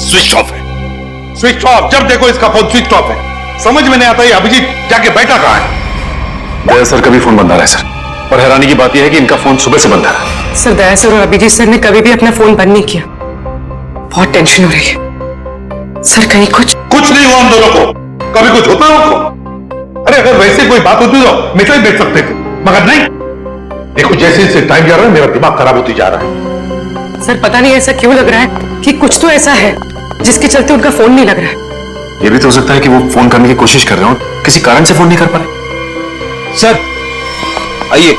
Switch off है। Switch off, जब देखो इसका फोन स्विच ऑफ है। समझ में नहीं आता ये अभिजीत जाके बैठा कहां है। दया सर का भी फोन बंद आ रहा है सर, और हैरानी की बात यह है कि इनका फोन सुबह से बंद आ रहा है। सर दया सर और अभिजीत सर ने कभी भी अपना फोन बंद नहीं किया। बहुत टेंशन हो रही है सर, कहीं कुछ नहीं हुआ हम दोनों को। कभी कुछ होता है उनको? अरे अगर वैसे कोई बात होती तो मैसेज भेज सकते थे, मगर नहीं। देखो जैसे जैसे टाइम जा रहा है मेरा दिमाग खराब होती जा रहा है। सर पता नहीं ऐसा क्यों लग रहा है कि कुछ तो ऐसा है जिसके चलते उनका फोन नहीं लग रहा है। ये भी तो हो सकता है कि वो फोन करने की कोशिश कर रहे हो, किसी कारण से फोन नहीं कर पा रहे। सर आइए।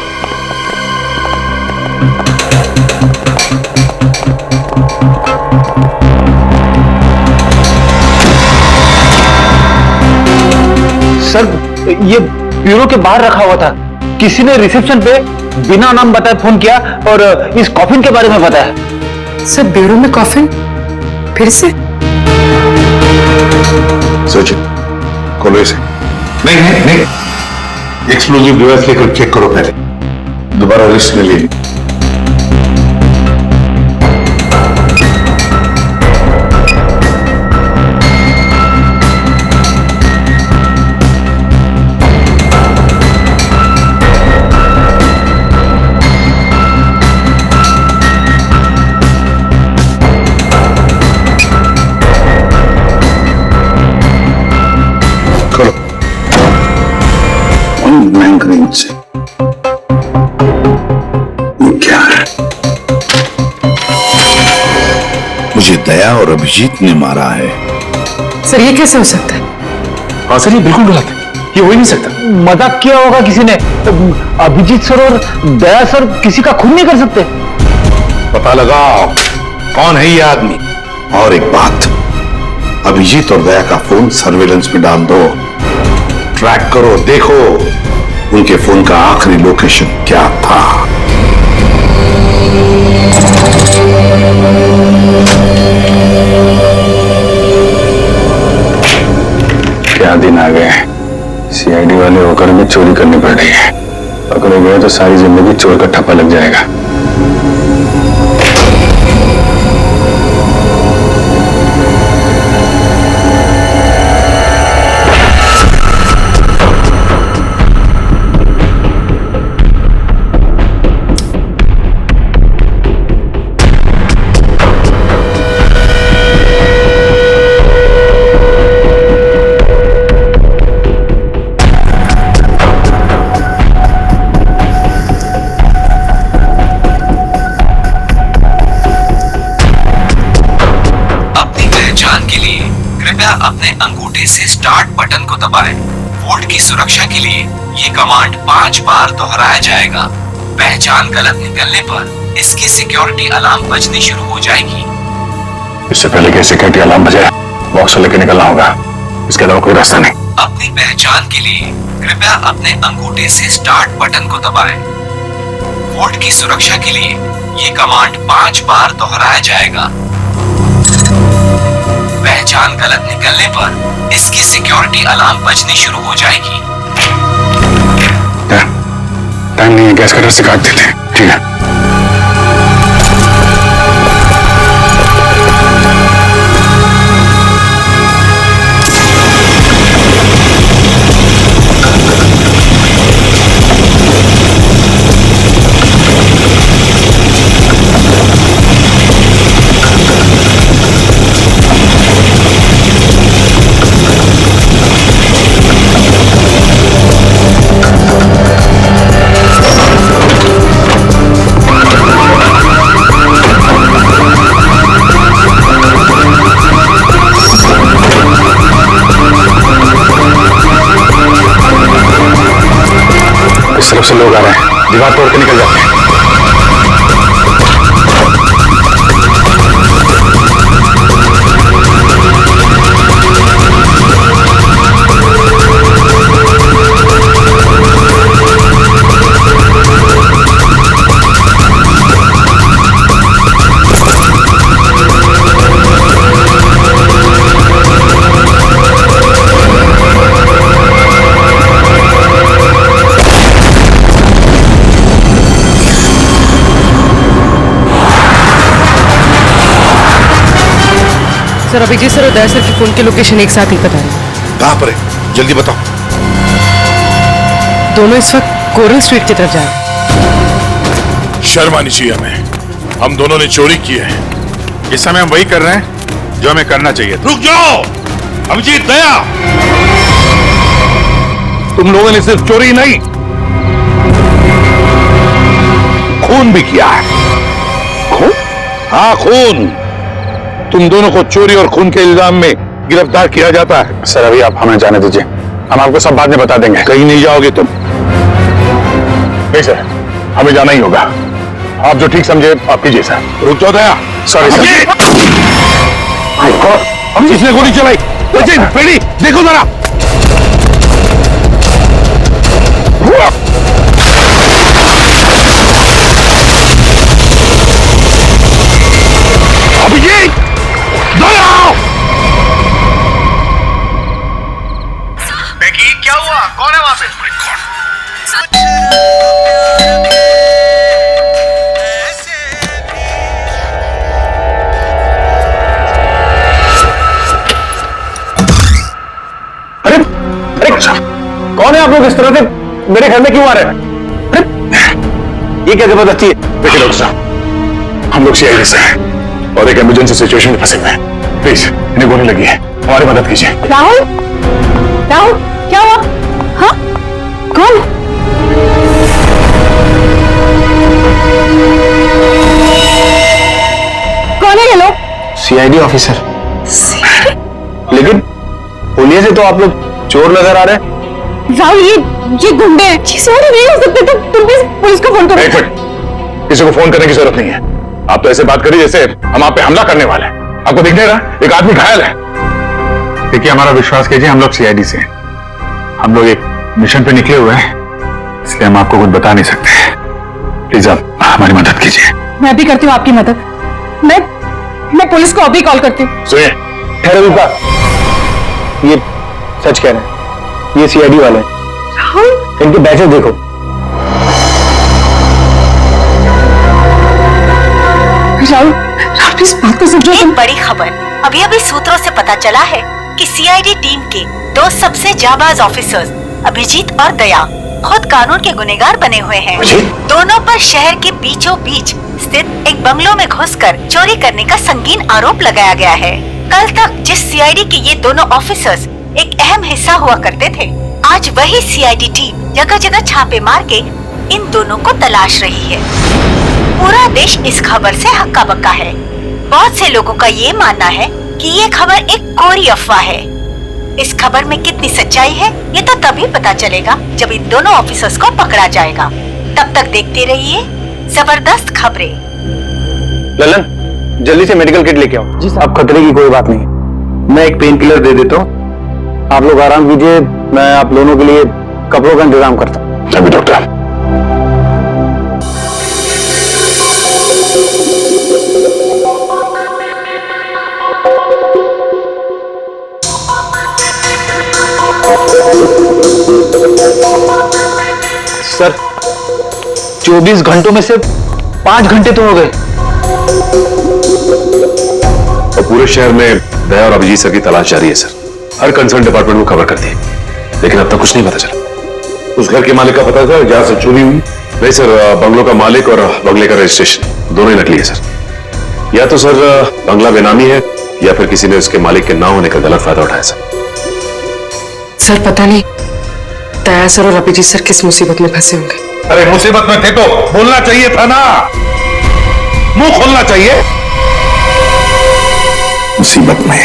सर ये ब्यूरो के बाहर रखा हुआ था, किसी ने रिसेप्शन पे बिना नाम बताए फोन किया और इस कॉफिन के बारे में बताया। सर ब्यूरो में कॉफिन? फिर से? सोचिए, खोलो इसे। नहीं, एक्सप्लोजिव डिवाइस लेकर चेक करो पहले, दोबारा रिस्क ले लिए। बैंक रेंज से ये क्या है? मुझे दया और अभिजीत ने मारा है। सर ये कैसे हो सकता है? हाँ सर, ये बिल्कुल गलत है, ये हो ही नहीं सकता। मजाक किया होगा किसी ने। अभिजीत सर और दया सर किसी का खून नहीं कर सकते। पता लगाओ कौन है ये आदमी। और एक बात, अभिजीत और दया का फोन सर्वेलेंस में डाल दो, ट्रैक करो, देखो उनके फोन का आखिरी लोकेशन क्या था। क्या दिन आ गए, सीआईडी वाले होकर में चोरी करनी पड़ रही है। पकड़े गए तो सारी जिंदगी चोर का ठप्पा लग जाएगा। अपने अंगूठे से स्टार्ट बटन को दबाएं। वोल्ट की सुरक्षा के लिए ये कमांड 5 बार दोहराया जाएगा। पहचान गलत निकलने पर इसकी सिक्योरिटी अलार्म बजनी शुरू हो जाएगी। इससे पहले कि सिक्योरिटी अलार्म बजे बॉक्स लेकर निकलना होगा, इसके अलावा कोई रास्ता नहीं। अपनी पहचान के लिए कृपया अपने अंगूठे से स्टार्ट बटन को दबाएं। वोल्ट की सुरक्षा के लिए ये कमांड 5 बार दोहराया जाएगा। पहचान गलत निकलने पर इसकी सिक्योरिटी अलार्म बजनी शुरू हो जाएगी। टाइम नहीं है, गैस कटर से काट देते हैं। ठीक है। से लोग आ रहे हैं, दीवार तोड़ के निकल जाते हैं। सर अभिजीत सर और दया सर की फोन की लोकेशन एक साथ ही बता रहे कहां पर है? जल्दी बताओ। दोनों इस वक्त कोरल स्ट्रीट की तरफ जा रहे हैं। शर्म आनी चाहिए हमें। हम दोनों ने चोरी की है। इस समय हम वही कर रहे हैं जो हमें करना चाहिए। रुक जाओ अभिजीत, दया, तुम लोगों ने सिर्फ चोरी नहीं, खून भी किया है। खून? हाँ खून। तुम दोनों को चोरी और खून के इल्जाम में गिरफ्तार किया जाता है। सर अभी आप हमें जाने दीजिए, हम आपको सब बाद में बता देंगे। कहीं नहीं जाओगे तुम। नहीं सर, हमें जाना ही होगा। आप जो ठीक समझे आप कीजिए सर। रुक जाओ दया। Sorry sir. अब किसने गोली चलाई? पेड़ी देखो जरा। अभिजीत, दया! क्या हुआ? कौन है वहां पे? अरे अरे कौन है आप लोग? इस तरह से मेरे घर में क्यों आ रहे हैं? अरे ये क्या जबरदस्ती है? देखिए डॉक्टर साहब, हम लोग सीआईडी से हैं और एक इमरजेंसी सिचुएशन में फंसे हुए हैं। प्लीज इन्हें गोली लगी है, हमारी मदद कीजिए। राहुल, राहुल क्या हुआ? हाँ कौन? कौन है ये लोग? CID officer. लेकिन पुलिस से तो आप लोग चोर नजर आ रहे हैं। राहुल ये गुंडे हैं। सॉरी नहीं हो सकते, तुम प्लीज पुलिस को फोन करो। एक मिनट, किसी को फोन करने की जरूरत नहीं है। आप तो ऐसे बात करिए जैसे हम आप पे हमला करने वाले हैं। आपको दिख नहीं रहा एक आदमी घायल है? देखिए हमारा विश्वास कीजिए, हम लोग सीआईडी से हैं। हम लोग एक मिशन पे निकले हुए हैं, इसलिए हम आपको कुछ बता नहीं सकते। प्लीज आप हमारी मदद कीजिए। मैं भी करती हूँ आपकी मदद। मैं पुलिस को अभी कॉल करती हूँ। सुनिए, ठहरो रूपा, ये सच कह रहे हैं, ये सीआईडी वाले हैं। राहुल इनके बैचेस देखो। राहुल इस बात को समझो। एक बड़ी खबर अभी अभी सूत्रों से पता चला है कि सीआईडी टीम के दो सबसे जाबाज ऑफिसर्स अभिजीत और दया खुद कानून के गुनहगार बने हुए हैं। दोनों पर शहर के बीचों बीच स्थित एक बंगलों में घुसकर चोरी करने का संगीन आरोप लगाया गया है। कल तक जिस सीआईडी के ये दोनों ऑफिसर्स एक अहम हिस्सा हुआ करते थे, आज वही सीआईडी टीम जगह जगह छापे मार के इन दोनों को तलाश रही है। पूरा देश इस खबर से हक्का बक्का है। बहुत से लोगों का ये मानना है कि ये खबर एक कोरी अफवाह है। इस खबर में कितनी सच्चाई है ये तो तभी पता चलेगा जब इन दोनों ऑफिसर्स को पकड़ा जाएगा। तब तक देखते रहिए जबरदस्त खबरें। ललन, जल्दी से मेडिकल किट लेके आओ। जी साहब। अब खतरे की कोई बात नहीं, मैं एक पेन किलर दे देता हूँ, आप लोग आराम कीजिए। मैं आप दोनों के लिए कपड़ों का इंतजाम करता हूँ। अभी डॉक्टर। सर 24 घंटों में से 5 घंटे तो हो गए। और पूरे शहर में दया और अभिजीत सर की तलाश जारी है सर। हर कंसर्न डिपार्टमेंट को खबर कर दी, लेकिन अब तक कुछ नहीं पता चला। उस घर के मालिक का पता था जहां से चोरी हुई? नहीं सर, बंगलों का मालिक और बंगले का रजिस्ट्रेशन दोनों ही नकली है सर। या तो सर बंगला बेनामी है या फिर किसी ने उसके मालिक के ना होने का गलत फायदा उठाया सर पता नहीं दया सर और अभिजीत सर किस मुसीबत में फंसे होंगे। अरे मुसीबत में थे तो बोलना चाहिए था ना, मुंह खोलना चाहिए। मुसीबत में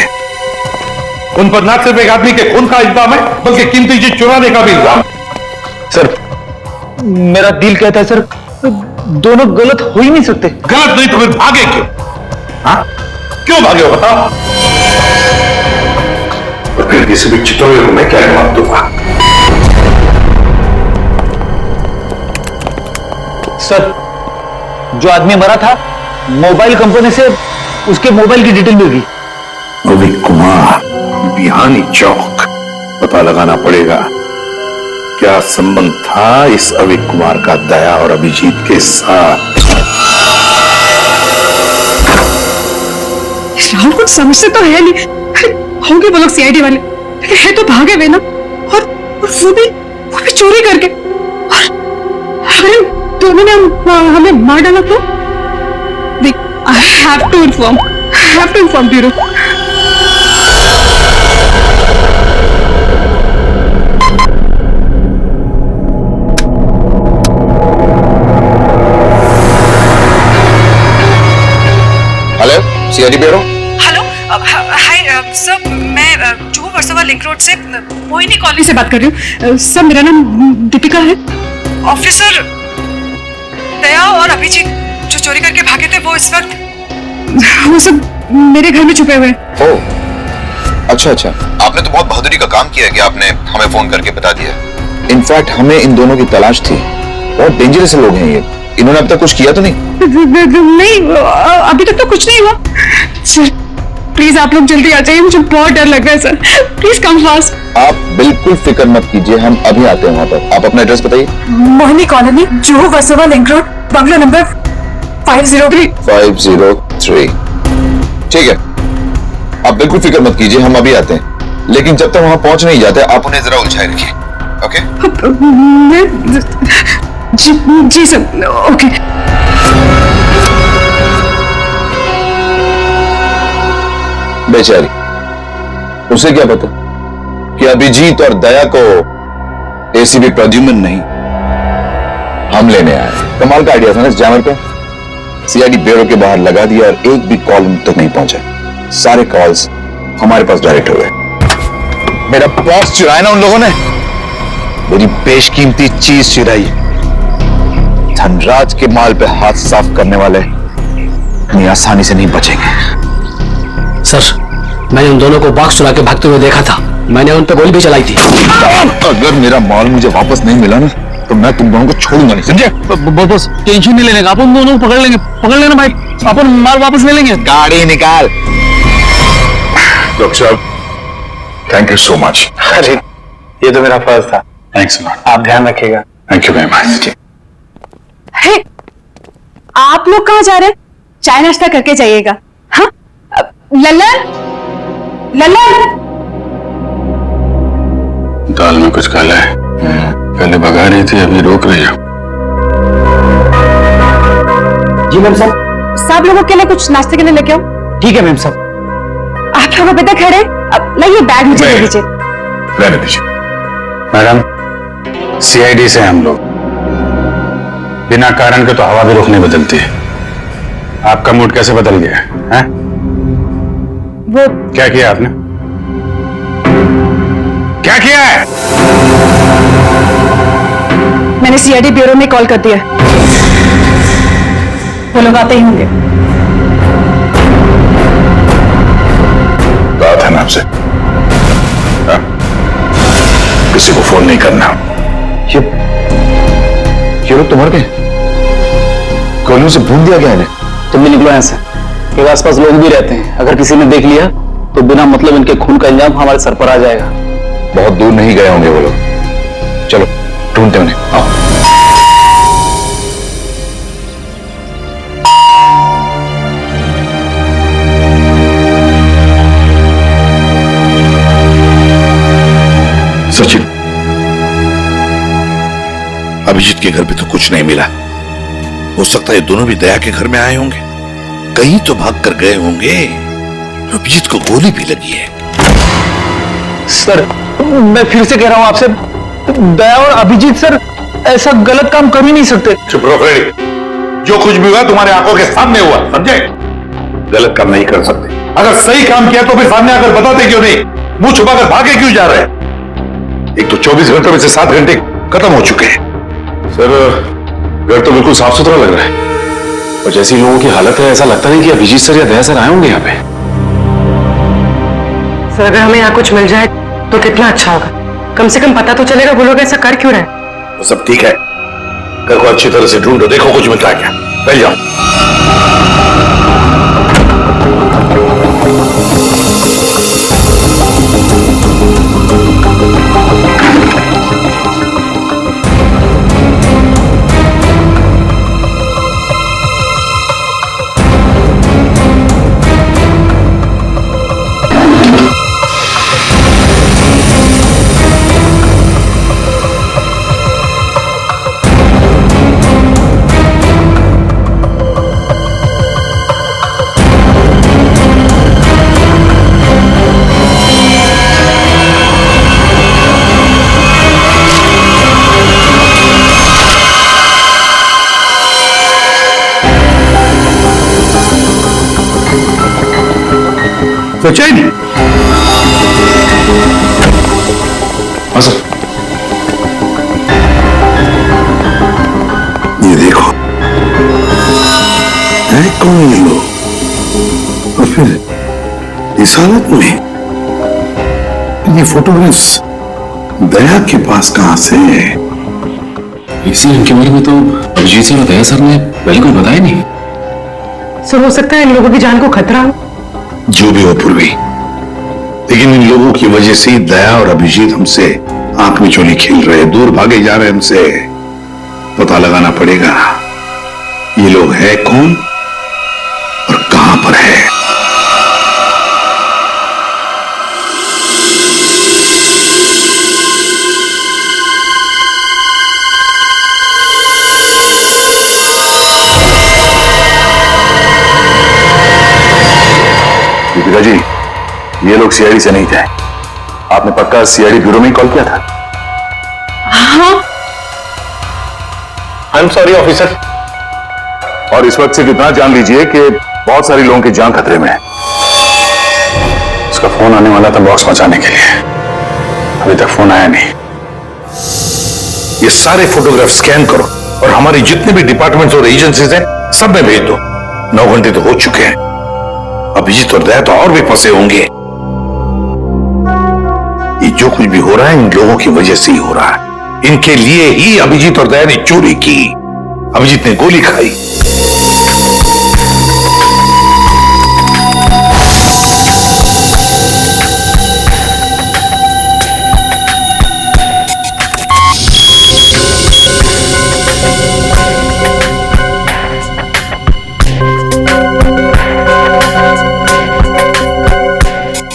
उन पर न सिर्फ एक आदमी के खून का इल्जाम है बल्कि कीमती चीज चुराने का भी इल्जाम। सर मेरा दिल कहता है सर, दोनों गलत हो ही नहीं सकते। गलत नहीं तो फिर भागे क्यों? हाँ क्यों भागे हो बताओ? और फिर किसी भी चितौड़े को मैं क्या जवाब दूंगा? सर जो आदमी मरा था मोबाइल कंपनी से उसके मोबाइल की डिटेल मिल गई। रवि कुमार, बिहानी चौक। पता लगाना पड़ेगा क्या संबंध था इस रवि कुमार का दया और अभिजीत के साथ। राहुल कुछ समझते तो है नहीं। अरे होंगे वो लोग सीआईडी वाले, लेकिन है तो भागे हुए ना, और वो भी चोरी करके। और अरे दोनों ने हमें मार डाला तो I have to inform bureau. Hello, CID bureau. Hello, hi sir, मैं जुहू वर्सोवा लिंक रोड से मोहिनी कॉलोनी से बात कर रही हूँ। सर मेरा नाम दीपिका है। ऑफिसर दया और अभिजीत जो चोरी करके भागे थे, वो इस वक्त वो सब मेरे घर में छुपे हुए हैं। ओह, अच्छा। आपने तो बहुत बहादुरी का काम किया कि आपने हमें फोन करके बता दिया। इनफैक्ट हमें इन दोनों की तलाश थी। बहुत डेंजरस लोग हैं ये। इन्होंने अब तक कुछ किया तो नहीं? नहीं, अभी तक तो कुछ नहीं हुआ। सर प्लीज आप लोग जल्दी आ जाइए, मुझे बहुत डर लग रहा है सर। Please come fast. आप बिल्कुल फिक्र मत कीजिए, हम अभी आते हैं वहां पर। आप अपना एड्रेस बताइए। Mohini colony, Juhu Versova link road, बंगला नंबर 503। 503। ठीक है, आप बिल्कुल फिक्र मत कीजिए, हम अभी आते हैं। लेकिन जब तक वहां पहुंच नहीं जाते, आप उन्हें जरा उलझाए रखिए। ओके? जी सर, ओके। बेचारी, उसे क्या पता कि अभिजीत और दया को एसीपी प्रद्युम्न नहीं, हम लेने आए। कमाल का आइडिया था ना इस जैमर पे। सीआईडी ब्यूरो के बाहर लगा दिया और एक भी कॉल उन तक नहीं पहुंचा। सारे कॉल्स हमारे पास डायरेक्ट हो गए। मेरा पर्स चुराया ना उन लोगों ने, मेरी बेशकीमती चीज चुराई। धनराज के माल पे हाथ साफ करने वाले इतनी आसानी से नहीं बचेंगे। सर, मैंने उन दोनों को बॉक्स चुरा के भागते हुए देखा था। मैंने उन पर गोली भी चलाई थी। अगर मेरा माल मुझे वापस नहीं मिला ना, तो मैं तुम दोनों को छोड़ूंगा नहीं, समझे? बस टेंशन नहीं लेने का, अपन दोनों को पकड़ लेना भाई। अपन माल वापस ले लेंगे। गाड़ी निकाल। डॉक्टर साहब, थैंक यू सो मच। अरे ये तो मेरा फर्ज था। Thanks lot. आप ध्यान रखिएगा। Thank you very much. Hey, आप लोग कहाँ जा रहे हैं? चाय नाश्ता करके जाइएगा। हाँ, लल्लन दाल में कुछ काला है। पहले भगा रही थी, अभी रोक रही है। जी मैम साहब। सब लोगों के लिए कुछ नाश्ते के लिए लेके आओ। ठीक है मैम साहब। आप लोग अभी तक खड़े? अब लाइए बैग मुझे दे दीजिए। रहने दीजिए। मैडम, सीआईडी से हम लोग बिना कारण के तो हवा भी रुख नहीं बदलती है। आपका मूड कैसे बदल गया है? वो क्या किया आपने? क्या किया है? मैंने सीआईडी ब्यूरो में कॉल कर दिया। वो लोग आते ही होंगे। बात है ना आपसे? हाँ? किसी को फोन नहीं करना। ये लोग तो मर गए। गोलियों से भून दिया गया इन्हें। तुम भी निकलो यहाँ से। मेरे आसपास लोग भी रहते हैं, अगर किसी ने देख लिया तो बिना मतलब इनके खून का इल्जाम हमारे सर पर आ जाएगा। बहुत दूर नहीं गए होंगे वो लोग। चलो ढूंढते उन्हें। आओ। सचिन, अभिजीत के घर पे तो कुछ नहीं मिला। हो सकता है दोनों भी दया के घर में आए होंगे, कहीं तो भाग कर गए होंगे। अभिजीत को गोली भी लगी है। सर, मैं फिर से कह रहा हूं आपसे, दया और अभिजीत सर ऐसा गलत काम कर ही नहीं सकते। चुप रहो फ्रेडी। जो कुछ भी हुआ तुम्हारे आंखों के सामने हुआ, समझे? गलत काम नहीं कर सकते। अगर सही काम किया तो फिर सामने आकर बताते क्यों नहीं? मुंह छुपाकर भागे क्यों जा रहे हैं? एक तो 24 घंटों में से 7 घंटे खत्म हो चुके हैं। सर, घर तो बिल्कुल साफ सुथरा लग रहा है और जैसी लोगों की हालत है, ऐसा लगता नहीं कि अभिजीत सर या दया सर आए होंगे यहाँ पे। सर अगर हमें यहाँ कुछ मिल जाए तो कितना अच्छा होगा। कम से कम पता तो चलेगा वो लोग ऐसा कर क्यों रहे हैं। वो सब ठीक है, घर को अच्छी तरह से ढूंढो, देखो कुछ मिलता है क्या। पहले जाओ। सोचा ही नहीं। हाँ सर। ये देखो, है कौन ये लोग, और फिर इस हालत में ये फोटोग्राफ्स दया के पास कहां से है? इसी इनके बारे में तो अभिजीत सर और दया सर ने पहले कोई बताया नहीं। सर हो सकता है इन लोगों की जान को खतरा हो। जो भी हो पूर्वी, लेकिन इन लोगों की वजह से ही दया और अभिजीत हमसे आंख में चोली खेल रहे, दूर भागे जा रहे हमसे। पता लगाना पड़ेगा ये लोग है कौन और कहां पर है। दीपिका जी, ये लोग सीआईडी से नहीं थे। आपने पक्का सीआईडी ब्यूरो में ही कॉल किया था? हाँ। I am sorry officer. और इस वक्त सिर्फ इतना जान लीजिए कि बहुत सारे लोगों की जान खतरे में है। उसका फोन आने वाला था बॉक्स पहुंचाने के लिए, अभी तक फोन आया नहीं। ये सारे फोटोग्राफ स्कैन करो और हमारी जितने भी डिपार्टमेंट्स और एजेंसीज हैं सब में भेज दो। 9 घंटे तो हो चुके हैं, अभिजीत और दया तो और भी फंसे होंगे। ये जो कुछ भी हो रहा है इन लोगों की वजह से ही हो रहा है। इनके लिए ही अभिजीत और दया ने चोरी की, अभिजीत ने गोली खाई।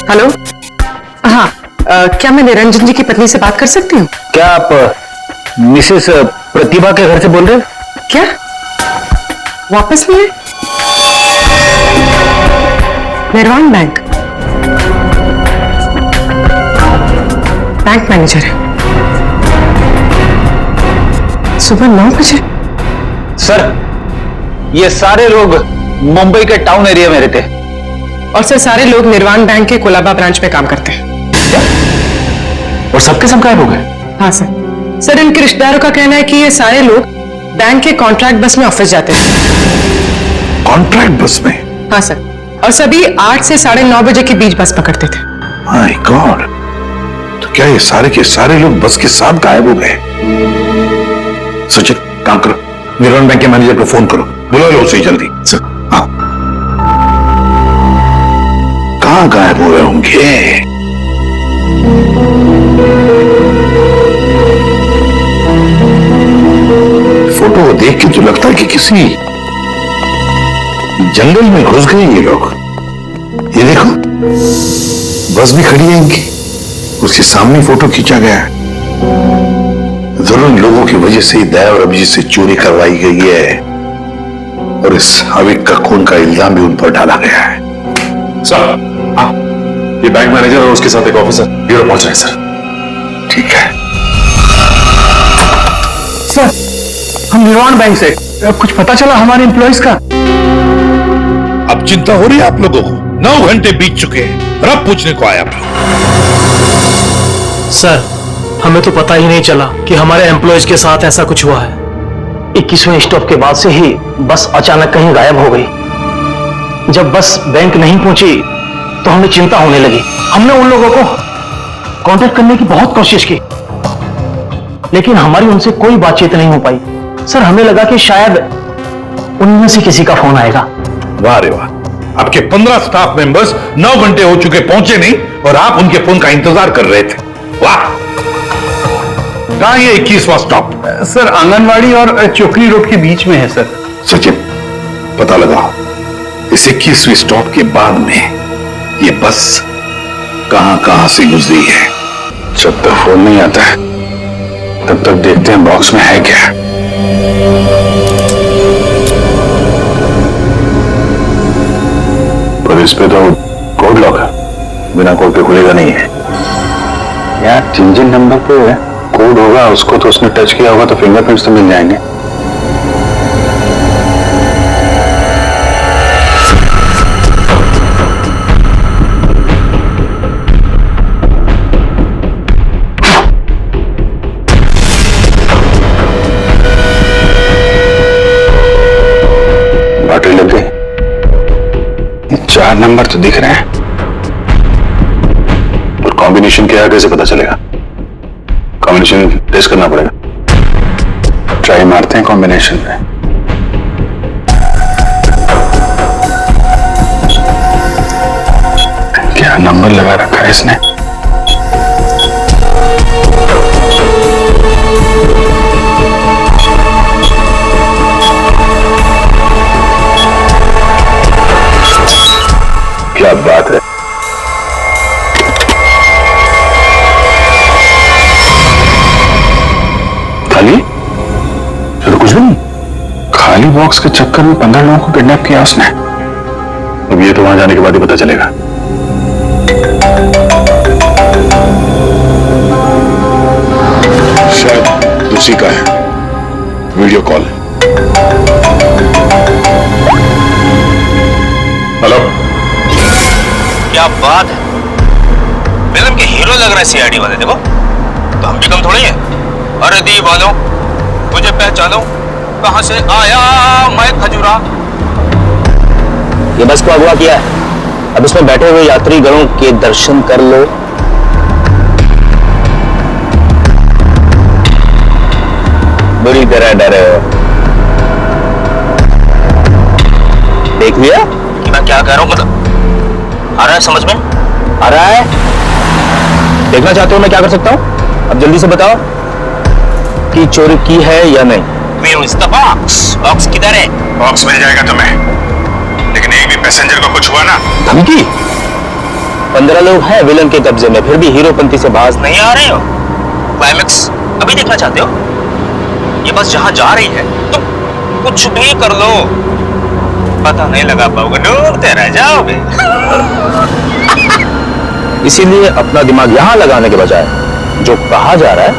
हेलो, हाँ, क्या मैं निरंजन जी की पत्नी से बात कर सकती हूँ? क्या आप मिसेस प्रतिभा के घर से बोल रहे हैं? क्या वापस मिले? निर्वाण बैंक मैनेजर है। सुबह 9 बजे? सर, ये सारे लोग मुंबई के टाउन एरिया में रहते हैं। और सर सारे लोग निर्वाण बैंक के कोलाबा ब्रांच में काम करते हैं। और सबके सब गायब हो गए? हाँ सर। सर इनके रिश्तेदारों का कहना है कि ये सारे लोग बैंक के कॉन्ट्रैक्ट बस में ऑफिस जाते थे। कॉन्ट्रैक्ट बस में? हाँ सर, और सभी 8 से 9:30 बजे के बीच बस पकड़ते थे। माय गॉड, तो क्या ये सारे के सारे लोग बस के साथ गायब हो गए? सचिन काम करो, निर्वाण बैंक के मैनेजर को फोन करो, बुला लो उसे जल्दी। सर हाँ, कहां गायब हुए होंगे? फोटो को देख के तो लगता है कि किसी जंगल में घुस गए ये लोग। ये देखो, बस भी खड़ी है इनकी, उसके सामने फोटो खींचा गया है। जरूर इन लोगों की वजह से ही दया और अभिजीत से चोरी करवाई गई है और इस अविक का खून का इल्जाम भी उन पर डाला गया है। सर, ये बैंक मैनेजर और उसके साथ एक ऑफिसर ब्यूरो पहुंच रहे हैं सर। ठीक है सर, हम निर्वाण बैंक से, कुछ पता चला हमारे एम्प्लॉइज का? अब चिंता हो रही है आप लोगों को? 9 घंटे बीत चुके हैं और अब पूछने को आया आप लोग। सर, हमें तो पता ही नहीं चला कि हमारे एम्प्लॉइज के साथ ऐसा कुछ हुआ है। 21वें स्टॉप के बाद से ही बस अचानक कहीं गायब हो गई। जब बस बैंक नहीं पहुंची तो हमें चिंता होने लगी। हमने उन लोगों को कांटेक्ट करने की बहुत कोशिश की, लेकिन हमारी उनसे कोई बातचीत नहीं हो पाई। सर, हमें लगा कि शायद उनमें से किसी का फोन आएगा। वाह रे वाह, आपके 15 स्टाफ मेंबर्स 9 घंटे हो चुके पहुंचे नहीं और आप उनके फोन का इंतजार कर रहे थे। वाह, कहां ये 21वां स्टॉप? सर, आंगनवाड़ी और चोकली रोड के बीच में है सर। सचिन, पता लगाओ इस 21वें स्टॉप के बाद में ये बस कहां से गुजरी है। जब तक फोन नहीं आता है तब तक देखते हैं बॉक्स में है क्या। पर इस पे तो कोड लॉक है, बिना कोड के खुलेगा नहीं है। यार, जिन नंबर पे कोड होगा उसको तो उसने टच किया होगा तो फिंगरप्रिंट्स तो मिल जाएंगे। 4 नंबर तो दिख रहे हैं, और कॉम्बिनेशन क्या है कैसे पता चलेगा? कॉम्बिनेशन टेस्ट करना पड़ेगा। ट्राई मारते हैं कॉम्बिनेशन पे। क्या नंबर लगा रखा है इसने? क्या बात है। खाली? चलो कुछ भी नहीं। खाली बॉक्स के चक्कर में 15 लोगों को किडनैप किया उसने। अब ये तो वहां जाने के बाद ही पता चलेगा। शायद उसी का है। Video call. हेलो। क्या बात है, फिल्म के हीरो लग रहे हैं सीआईडी वाले। देखो तो हम भी कम थोड़ी है। अरे दी वालों, मुझे पहचानो, कहां से आया मैं खजूरा। ये बस को अगवा किया है, अब इसमें बैठे हुए यात्रीगणों के दर्शन कर लो। बुरी तरह डरे हो। देख लिया कि मैं क्या कह रहा हूं? मतलब आ रहा है समझ में? आ रहा है? देखना चाहते हो मैं क्या कर सकता हूं? अब जल्दी से बताओ कि चोरी की है या नहीं। बॉक्स किधर है? बॉक्स मिल जाएगा तुम्हें, लेकिन एक भी पैसेंजर को कुछ हुआ ना। धमकी? 15 लोग हैं विलन के कब्जे में, फिर भी हीरोपंती से बाज नहीं आ रहे हो। क्लाइमेक्स अभी देखना चाहते हो? ये बस जहां जा रही है तुम कुछ भी कर लो, पता नहीं लगा पाओगे, डूबते रह जाओगे। इसीलिए अपना दिमाग यहां लगाने के बजाय जो कहा जा रहा है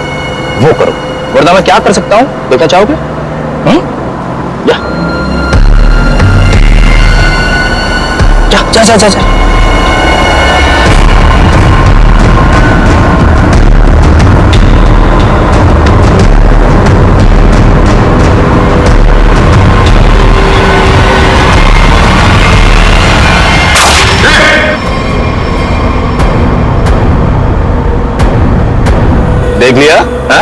वो करो, वरना मैं क्या कर सकता हूं देखना चाहोगे? या जा जा जा जा, जा। देख लिया है?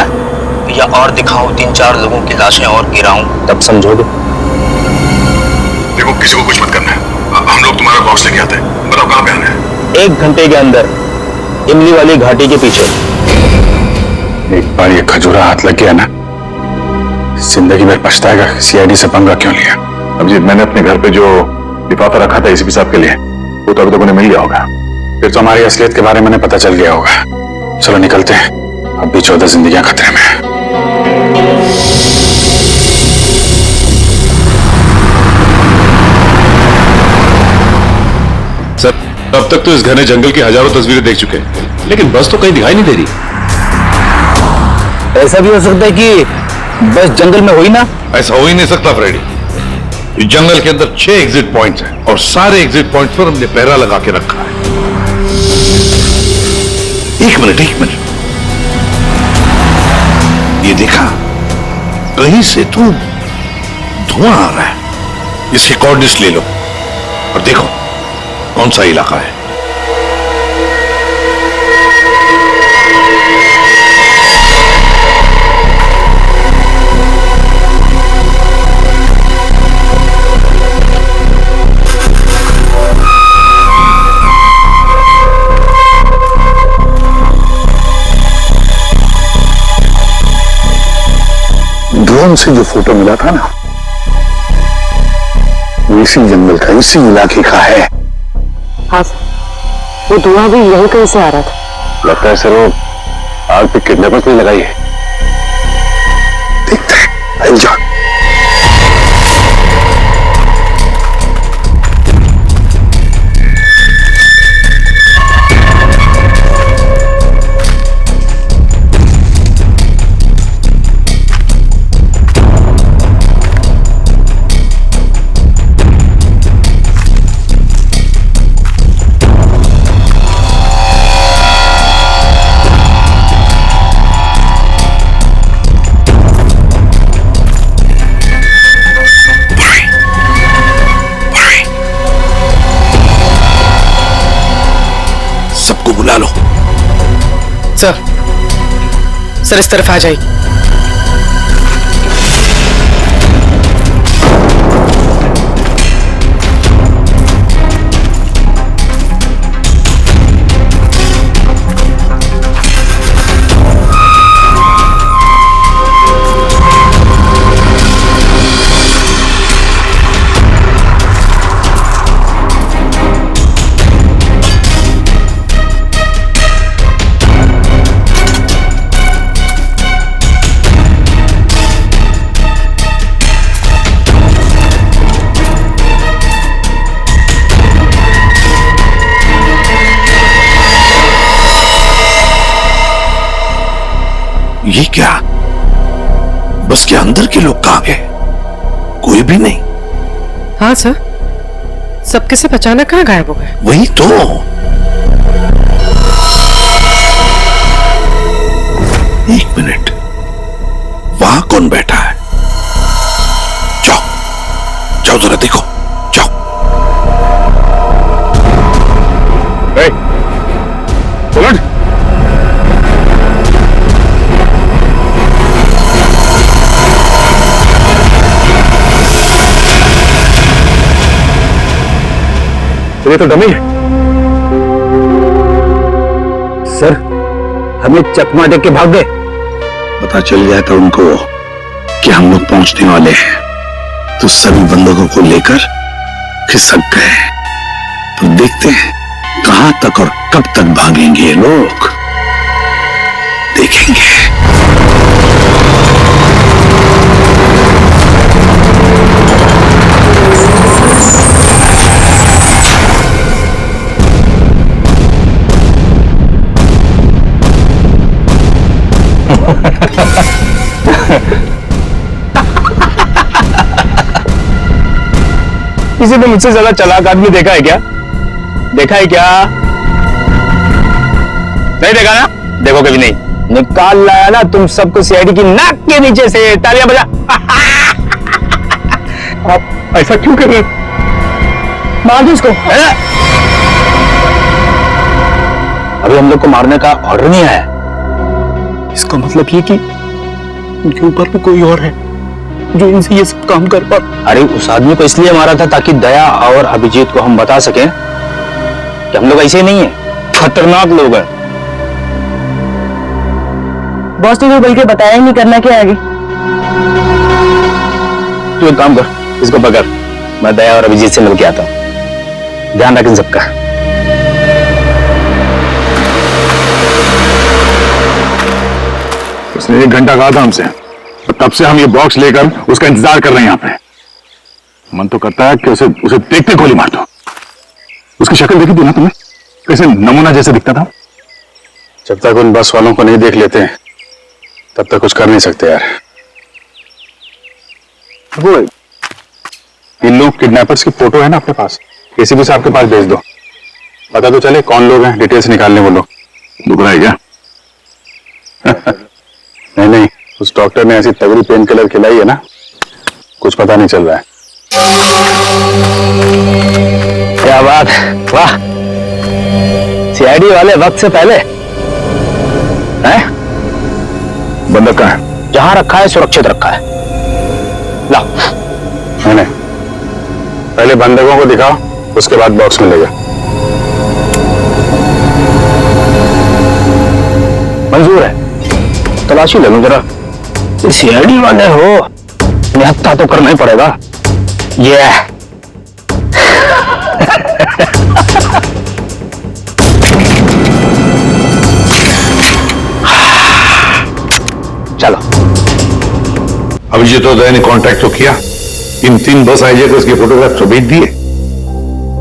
या और दिखाऊं 3-4 लोगों की लाशें और गिराऊं, तब समझोगे। देखो किसी को कुछ मत करना है, हम लोग तुम्हारा बॉक्स लेके आते हैं। बताओ कहां पे आना है? 1 घंटे के अंदर इमली वाली घाटी के पीछे। एक बार ये खजूरा हाथ लग गया ना, जिंदगी भर पछताएगा सीआईडी से पंगा क्यों लिया। अभिजीत, मैंने अपने घर पे जो लिफाफा रखा था एसीपी साहब के लिए, वो तो अभी तक उन्हें मिल गया होगा। फिर तो हमारी असलियत के बारे में पता चल गया होगा। चलो निकलते हैं, अब भी 14 जिंदगियां खतरे में हैं। सर, अब तक तो इस घने जंगल की हजारों तस्वीरें देख चुके हैं, लेकिन बस तो कहीं दिखाई नहीं दे रही। ऐसा भी हो सकता है कि बस जंगल में हुई ना। ऐसा हो ही नहीं सकता फ्रेडी। इस जंगल के अंदर 6 एग्जिट पॉइंट्स हैं और सारे एग्जिट पॉइंट्स पर हमने पहरा लगा के रखा है। एक मिनट। ये देखा, कहीं से तो धुआं आ रहा है। इसके कोऑर्डिनेट्स ले लो और देखो कौन सा इलाका है। ड्रोन से जो फोटो मिला था ना, इसी जंगल का, इसी इलाके का है। हाँ वो धुआं भी यहीं कहीं से आ रहा था। लगता है सर वो आग पे किडनैपर्स ने लगाई है। देखते हैं, आइए जा। सर इस तरफ आ जाइए। ये क्या? बस के अंदर के लोग कहां गए? कोई भी नहीं। हाँ सर, सबके सब अचानक कहाँ गायब हो गए? वही तो। एक मिनट, वहां कौन बैठा है? जाओ जाओ जरा देखो, जाओ। उलट। ये तो डमी है। सर, हमें चकमा देख के भाग गए। पता चल गया था उनको कि हम लोग पहुंचने वाले हैं, तो सभी बंदूकों को लेकर खिसक गए। तो देखते हैं कहां तक और कब तक भागेंगे ये लोग, देखेंगे। किसी ने मुझसे ज्यादा चालाक आदमी देखा है क्या? देखा है क्या? नहीं देखा ना? देखो कभी नहीं। निकाल लाया ना तुम सबको सीआईडी की नाक के नीचे से। तालियां बजा। आप ऐसा क्यों कर रहे हैं? मार दो इसको। अभी हम लोग को मारने का ऑर्डर नहीं आया। इसका मतलब ये कि उनके ऊपर भी कोई और है जो इनसे ये सब काम कर पा। अरे उस आदमी को इसलिए मारा था ताकि दया और अभिजीत को हम बता सकें कि हम लोग ऐसे नहीं है, खतरनाक लोग हैं। बॉस ने तो बल्कि बताया ही नहीं, करना क्या आगे? तू एक काम कर, इसको पकड़, मैं दया और अभिजीत से मिलके आता हूं। ध्यान रखें सबका। उसने 1 घंटा कहा था हमसे, तब से हम ये बॉक्स लेकर उसका इंतजार कर रहे हैं यहाँ पे। मन तो करता है कि उसे देखते गोली मार दो। उसकी शक्ल देखी थी ना तुमने? कैसे नमूना जैसे दिखता था। जब तक उन बस वालों को नहीं देख लेते तब तक कुछ कर नहीं सकते यार। वो इन लोग किडनैपर्स की फोटो है ना अपने पास, किसी से आपके पास भेज दो, पता तो चले कौन लोग हैं, डिटेल्स निकालने वो लोग। दुख रहा है क्या? नहीं, उस डॉक्टर ने ऐसी तगड़ी पेन किलर खिलाई है ना, कुछ पता नहीं चल रहा है। क्या बात, वाह। सीआईडी वाले वक्त से पहले हैं? बंदूक कहाँ है? जहां रखा है सुरक्षित रखा है। ला। नहीं, पहले बंदूकों को दिखाओ, उसके बाद बॉक्स मिलेगा। मंजूर है, तलाशी ले लो जरा। सीआईडी वाले हो, निहत्था तो करना ही पड़ेगा। ये चलो। अभिजीत और दया ने कांटेक्ट तो किया, इन 3 बस हाईजैक उसके फोटोग्राफ तो भेज दिए।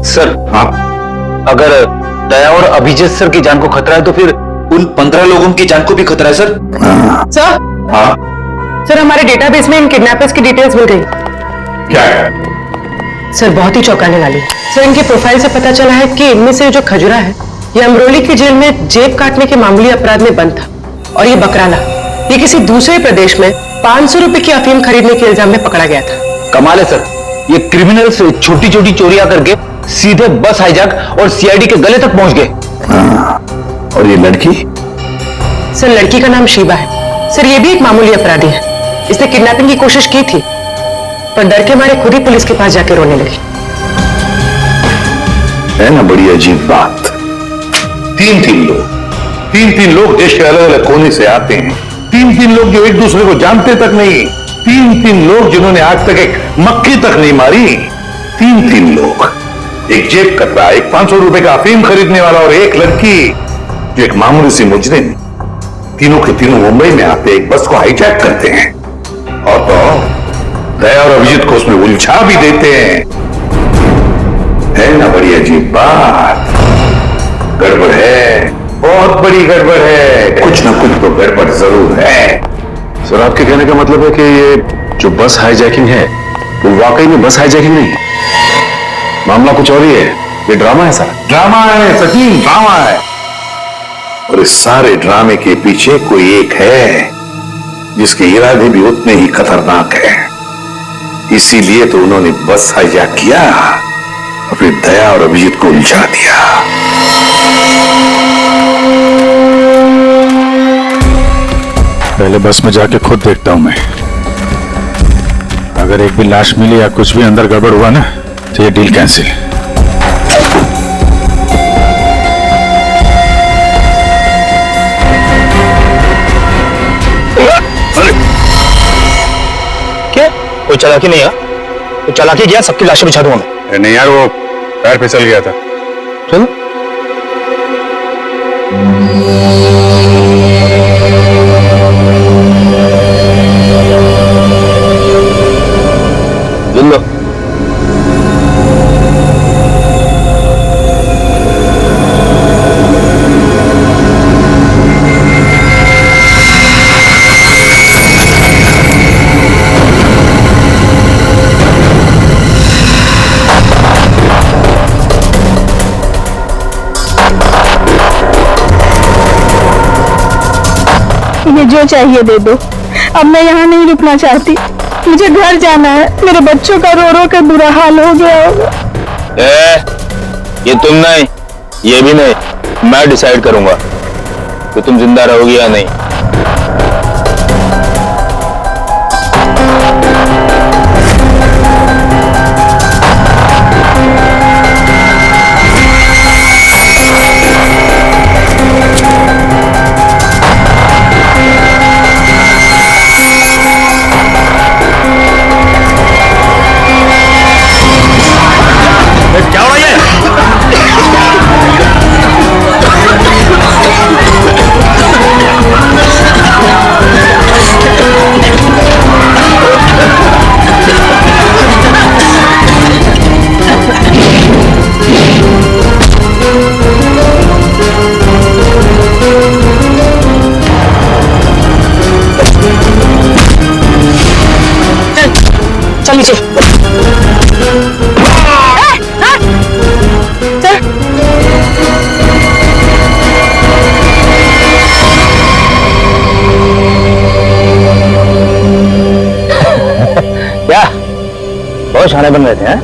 सर, हाँ, अगर दया और अभिजीत सर की जान को खतरा है तो फिर उन 15 लोगों की जान को भी खतरा है सर। सर, हाँ, सर हमारे डेटाबेस में इन किडनैपर्स की डिटेल्स मिल गई। क्या है? सर बहुत ही चौंकाने वाली। सर इनके प्रोफाइल से पता चला है कि इनमें से जो खजुरा है ये अमरोली की जेल में जेब काटने के मामूली अपराध में बंद था, और ये बकराला ये किसी दूसरे प्रदेश में 500 रुपए की अफीम खरीदने के इल्जाम में पकड़ा गया था। कमाल है सर, ये क्रिमिनल से छोटी छोटी चोरियां करके सीधे बस हाईजैक और सीआईडी के गले तक पहुंच गए। और ये लड़की सर लड़की का नाम शीबा है। सर ये भी एक मामूली अपराधी है। इसने किडनैपिंग की कोशिश की थी पर डर के मारे खुद ही पुलिस के पास जाके रोने लगी। है ना बड़ी अजीब बात। तीन लोग देश के अलग अलग कोने से आते हैं। तीन लोग जो एक दूसरे को जानते तक नहीं। तीन लोग जिन्होंने आज तक एक मक्खी तक नहीं मारी। तीन लोग, एक जेब कतरा, एक 500 रुपए का अफीम खरीदने वाला और एक लड़की जो एक मामूली सी मुजरिम। तीनों के तीनों मुंबई में आते एक बस को हाईजैक करते हैं और तो दया और अभिजीत को उसमें उलझा भी देते हैं। है ना बड़ी अजीब बात। गड़बड़ है, बहुत बड़ी गड़बड़ है। कुछ ना कुछ तो गड़बड़ जरूर है। सर आपके कहने का मतलब है कि ये जो बस हाईजैकिंग है वो वाकई में बस हाईजैकिंग नहीं है, मामला कुछ और ही है। ये ड्रामा है सर। ड्रामा है सचिन, ड्रामा है। और इस सारे ड्रामे के पीछे कोई एक है जिसके इरादे भी उतने ही खतरनाक है। इसीलिए तो उन्होंने बस हाईजैक किया और फिर दया और अभिजीत को उलझा दिया। पहले बस में जाके खुद देखता हूं मैं। अगर एक भी लाश मिली या कुछ भी अंदर गड़बड़ हुआ ना तो ये डील कैंसिल। क्या कोई चालाकी नहीं है? कोई चालाकी किया सबकी लाशें बिछा दूंगा मैं। नहीं यार, वो पैर फिसल गया था। चलो लो। मुझे जो चाहिए दे दो। अब मैं यहाँ नहीं रुकना चाहती। मुझे घर जाना है। मेरे बच्चों का रो रो कर बुरा हाल हो गया होगा। ये तुम नहीं, ये भी नहीं, मैं डिसाइड करूंगा कि तुम जिंदा रहोगी या नहीं। क्या हो रहा है? चल नीचे। क्या बहुत शाने बन रहे थे हैं?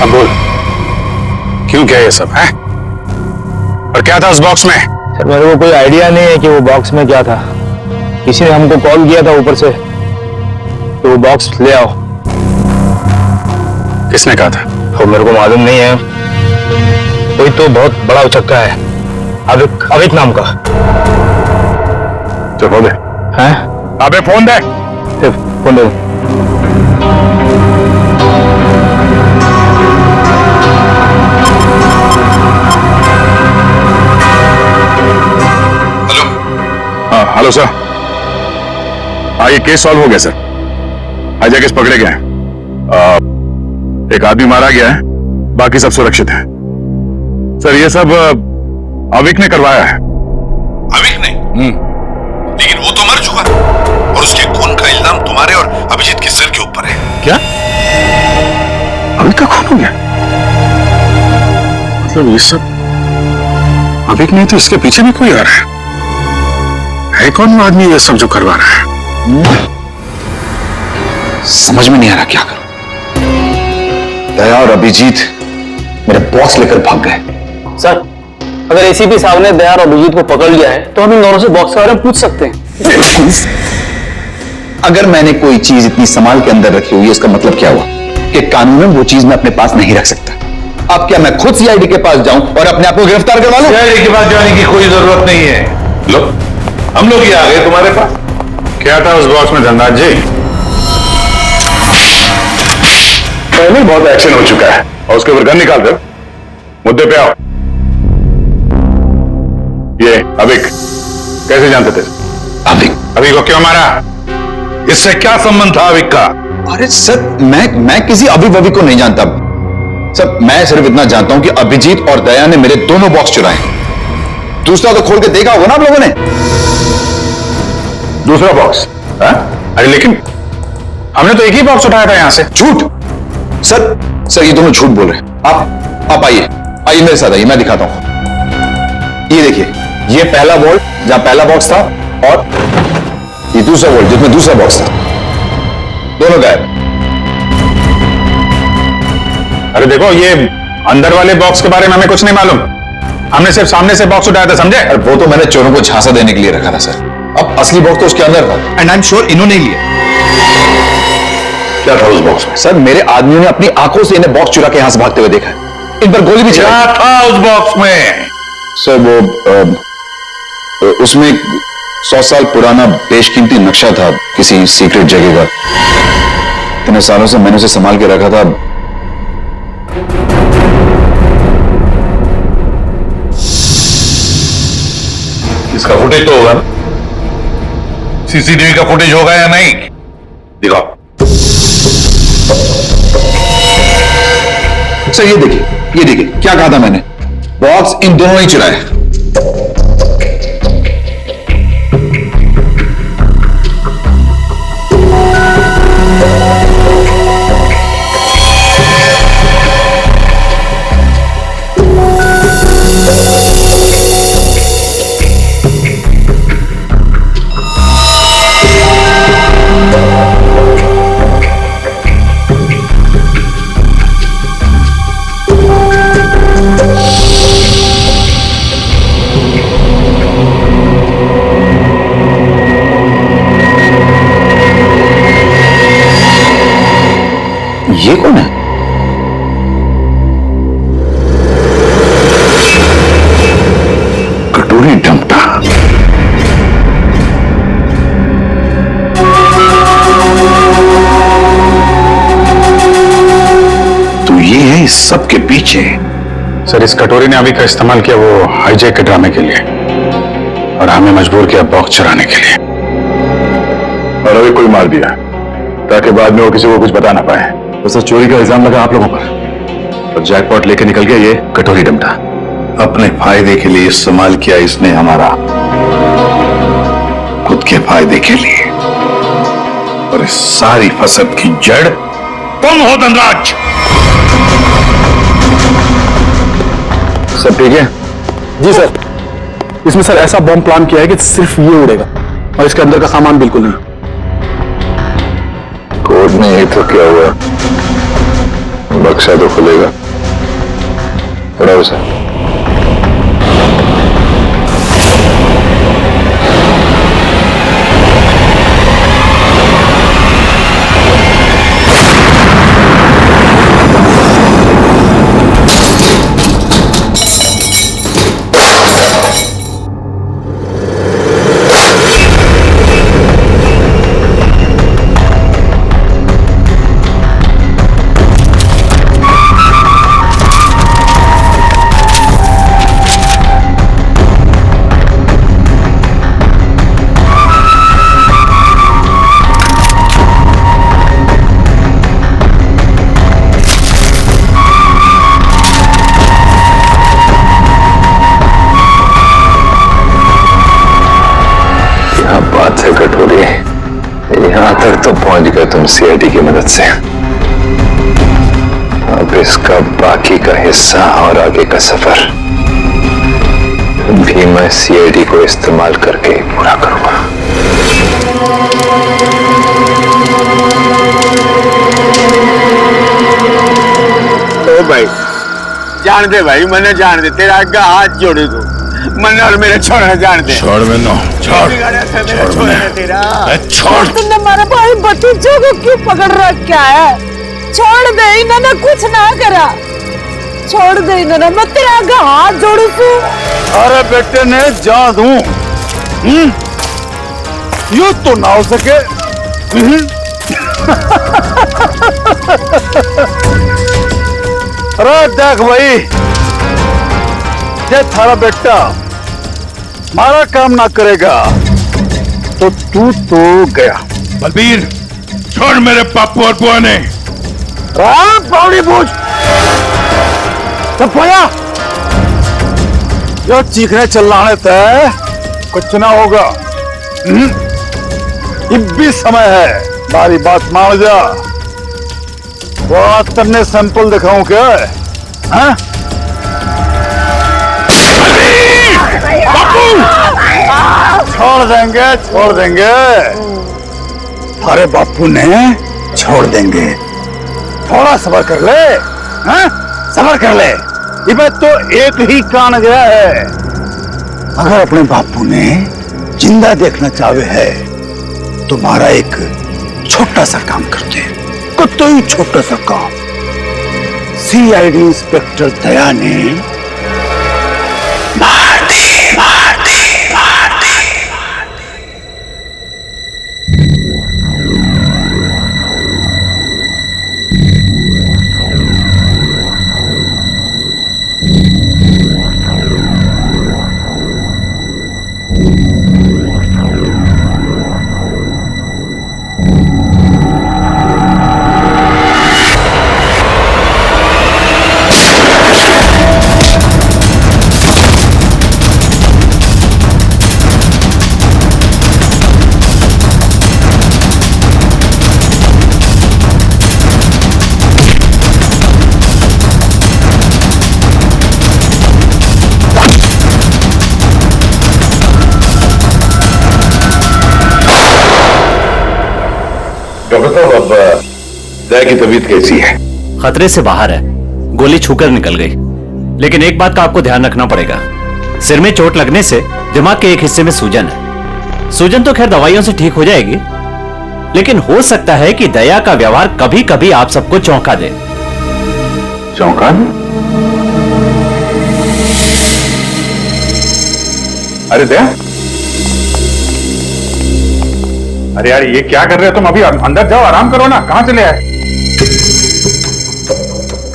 अब बोल, क्यों क्या ये सब है? और क्या था उस बॉक्स में? सर मेरे को कोई आइडिया नहीं है कि वो बॉक्स में क्या था। किसी ने हमको कॉल किया था ऊपर से कि वो बॉक्स ले आओ। किसने कहा था? वो मेरे को मालूम नहीं है। कोई तो बहुत बड़ा उचक्का है, अविक नाम का। चलो दे। हैं? अबे फोन दे। फोन दे। Hello sir. हाँ ये केस सॉल्व हो गया सर। हाईजैकर्स पकड़े गए हैं। एक आदमी मारा गया है, बाकी सब सुरक्षित है। सर ये सब अविक ने करवाया है। अविक ने? लेकिन वो तो मर चुका और उसके खून का इल्जाम तुम्हारे और अभिजीत के सिर के ऊपर है। क्या अभी का खून हो गया? मतलब ये सब अभी नहीं तो इसके पीछे भी कोई आ रहा है कौन वो आदमी ये सब जो करवा रहा है? समझ में नहीं आ रहा क्या करूं। दया और अभिजीत मेरे बॉक्स लेकर भाग गए। सर, अगर एसीपी साहब ने दया और अभिजीत को पकड़ लिया है तो हम इन दोनों से बॉक्स के बारे में पूछ सकते हैं। अगर मैंने कोई चीज इतनी संभाल के अंदर रखी हुई है, इसका मतलब क्या हुआ कि कानूनन वो चीज मैं अपने पास नहीं रख सकता। अब क्या मैं खुद सीआईडी के पास जाऊं और अपने आप को गिरफ्तार करवा लूं? सीआईडी के पास जाने की कोई जरूरत नहीं है। लो, हम लोग ही आ गए तुम्हारे पास। क्या था उस बॉक्स में धनराज जी? पहले ही बहुत एक्शन हो चुका है और उसके ऊपर गन निकाल दो। मुद्दे पे आओ। ये अभिक कैसे जानते थे? अभिक को क्यों मारा? इससे क्या संबंध था अभिक का? अरे सर, मैं किसी अभी को नहीं जानता सर। मैं सिर्फ इतना जानता हूं कि अभिजीत और दया ने मेरे दोनों बॉक्स चुराए। दूसरा तो खोल के देखा होगा ना आप लोगों ने। दूसरा बॉक्स? अरे लेकिन हमने तो एक ही बॉक्स उठाया था यहां से। झूठ सर, ये दोनों झूठ बोल रहे हैं। आप आइए मेरे साथ आइए, मैं दिखाता हूं। ये देखिए, ये पहला वॉल्ट जहां पहला बॉक्स था और ये दूसरा वॉल्ट जिसमें दूसरा बॉक्स था, दोनों गायब। अरे देखो, ये अंदर वाले बॉक्स के बारे में हमें कुछ नहीं मालूम। हमने सिर्फ सामने से बॉक्स उठाया था, समझे? और वो तो मैंने चोरों को झांसा देने के लिए रखा था सर। अब असली बॉक्स तो उसके अंदर था एंड आई एम श्योर इन्होंने ही लिया। क्या था उस बॉक्स में? सर, मेरे आदमियों ने अपनी आंखों से इन्हें बॉक्स चुरा के यहां से भागते हुए देखा है। इन पर गोली भी चलाई। क्या था उस बॉक्स में? सर, वो उसमें 100 साल पुराना बेशकीमती नक्शा था किसी सीक्रेट जगह का। इतने सालों से मैंने उसे संभाल के रखा था। इसका फुटेज तो होगा ना? सीसीटीवी का फुटेज होगा या नहीं? दिखाओ। सर, ये देखिए क्या कहा था मैंने। बॉक्स इन दोनों ने चुराए। ये कौन है? कटोरी डमटा। तो ये है इस सब के पीछे। सर, इस कटोरी ने अभी का इस्तेमाल किया वो हाईजैक के ड्रामे के लिए और हमें मजबूर किया बॉक्स चुराने के लिए। और अभी कोई मार दिया ताकि बाद में वो किसी को कुछ बता ना पाए। तो सर, चोरी का इल्जाम लगा आप लोगों पर और जैकपॉट लेके निकल गया ये कटोरी डमटा। अपने फायदे के लिए इस्तेमाल किया इसने हमारा, खुद के फायदे के लिए। और इस सारी फसद की जड़ तुम हो धनराज। सब ठीक है? जी सर, इसमें सर ऐसा बम प्लान किया है कि सिर्फ ये उड़ेगा और इसके अंदर का सामान बिल्कुल नहीं। कोर्ट में ये तो क्या हुआ, बक्सा तो खुलेगा। बड़ा सर, यहां तक तो पहुंच गए तुम सीआईडी की मदद से। अब इसका बाकी का हिस्सा और आगे का सफर भी मैं सीआईडी को इस्तेमाल करके पूरा करूंगा। ओ भाई जान दे भाई, मैंने जान दे, तेरा आगे हाथ जोड़े तू मन और मेरे छोड़ना जान दे। छोड़ मैंने, छोड़ छोड़। तुमने हमारे भाई भतीजों को क्यों पकड़ रखा है? छोड़ दे, इन्होंने कुछ ना करा। छोड़ दे इन्होंने, मैं तेरे आगे हाथ जोड़ू तू। अरे बेटे ने जा दूं, यूं तो ना हो सके। अरे देख भाई, ये थारा बेटा हमारा काम ना करेगा तो तू तो गया। बलबीर छोड़ मेरे पापू और बुआ ने। पौड़ी पूछ पोया, जो चीखने चिल्लाने तय कुछ ना होगा। अब भी समय है, हमारी बात मान जा। वो तेने सैंपल दिखाऊं क्या? हाँ? छोड़ देंगे, छोड़ देंगे। अरे बापू ने छोड़ देंगे, थोड़ा सब्र कर ले। हाँ? सब्र कर ले, ये तो एक ही कान गया है। अगर अपने बापू ने जिंदा देखना चाहे है तो तुम्हारा एक छोटा सा काम करते हैं, तो ही छोटा सा काम। सीआईडी इंस्पेक्टर दया ने मार दी, मार दी, मार दी। डॉक्टर साहब, अब दया की तबीयत कैसी है? खतरे से बाहर है, गोली छूकर निकल गई। लेकिन एक बात का आपको ध्यान रखना पड़ेगा, सिर में चोट लगने से दिमाग के एक हिस्से में सूजन है। सूजन तो खैर दवाइयों से ठीक हो जाएगी, लेकिन हो सकता है कि दया का व्यवहार कभी कभी आप सबको चौंका दे। चौंका दे? अरे दया, अरे यार ये क्या कर रहे हो तुम? अभी अंदर जाओ, आराम करो ना। कहां चले आए?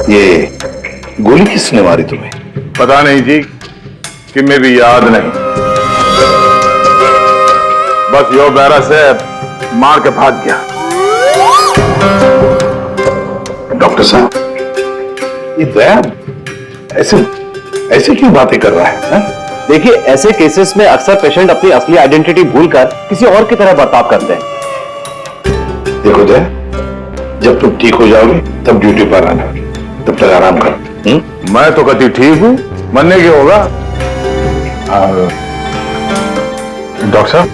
ये गोली किसने मारी तुम्हें? पता नहीं जी, कि मैं भी याद नहीं। बस यो बैरा से मार के भाग गया। डॉक्टर साहब, ये दया ऐसे ऐसे क्यों बातें कर रहा है? देखिए, ऐसे केसेस में अक्सर पेशेंट अपनी असली आइडेंटिटी भूलकर किसी और की तरह बर्ताव करते हैं। देखो दया, जब तुम ठीक हो जाओगे तब ड्यूटी पर आना, तब तक आराम करो। मैं तो कभी ठीक हूं, मरने के होगा। डॉक्टर साहब,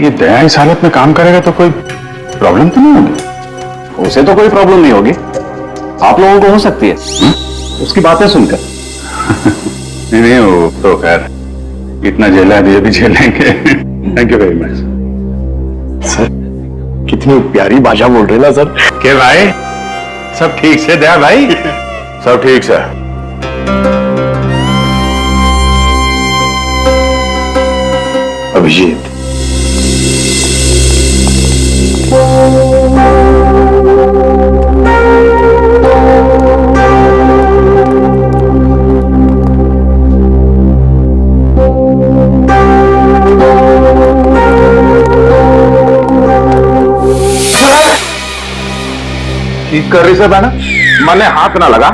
ये दया इस हालत में काम करेगा तो कोई प्रॉब्लम तो नहीं होगी? उसे तो कोई प्रॉब्लम नहीं होगी, आप लोगों को हो सकती है उसकी बातें सुनकर। नहीं, वो तो खैर इतना झेला है, भी झेलेंगे। Thank you very much sir. कितनी प्यारी भाषा बोल रहे ना सर। के भाई, सब ठीक से दया भाई? सब ठीक से। अभिजीत, ठीक कर रही सब है ना? मैंने हाथ ना लगा।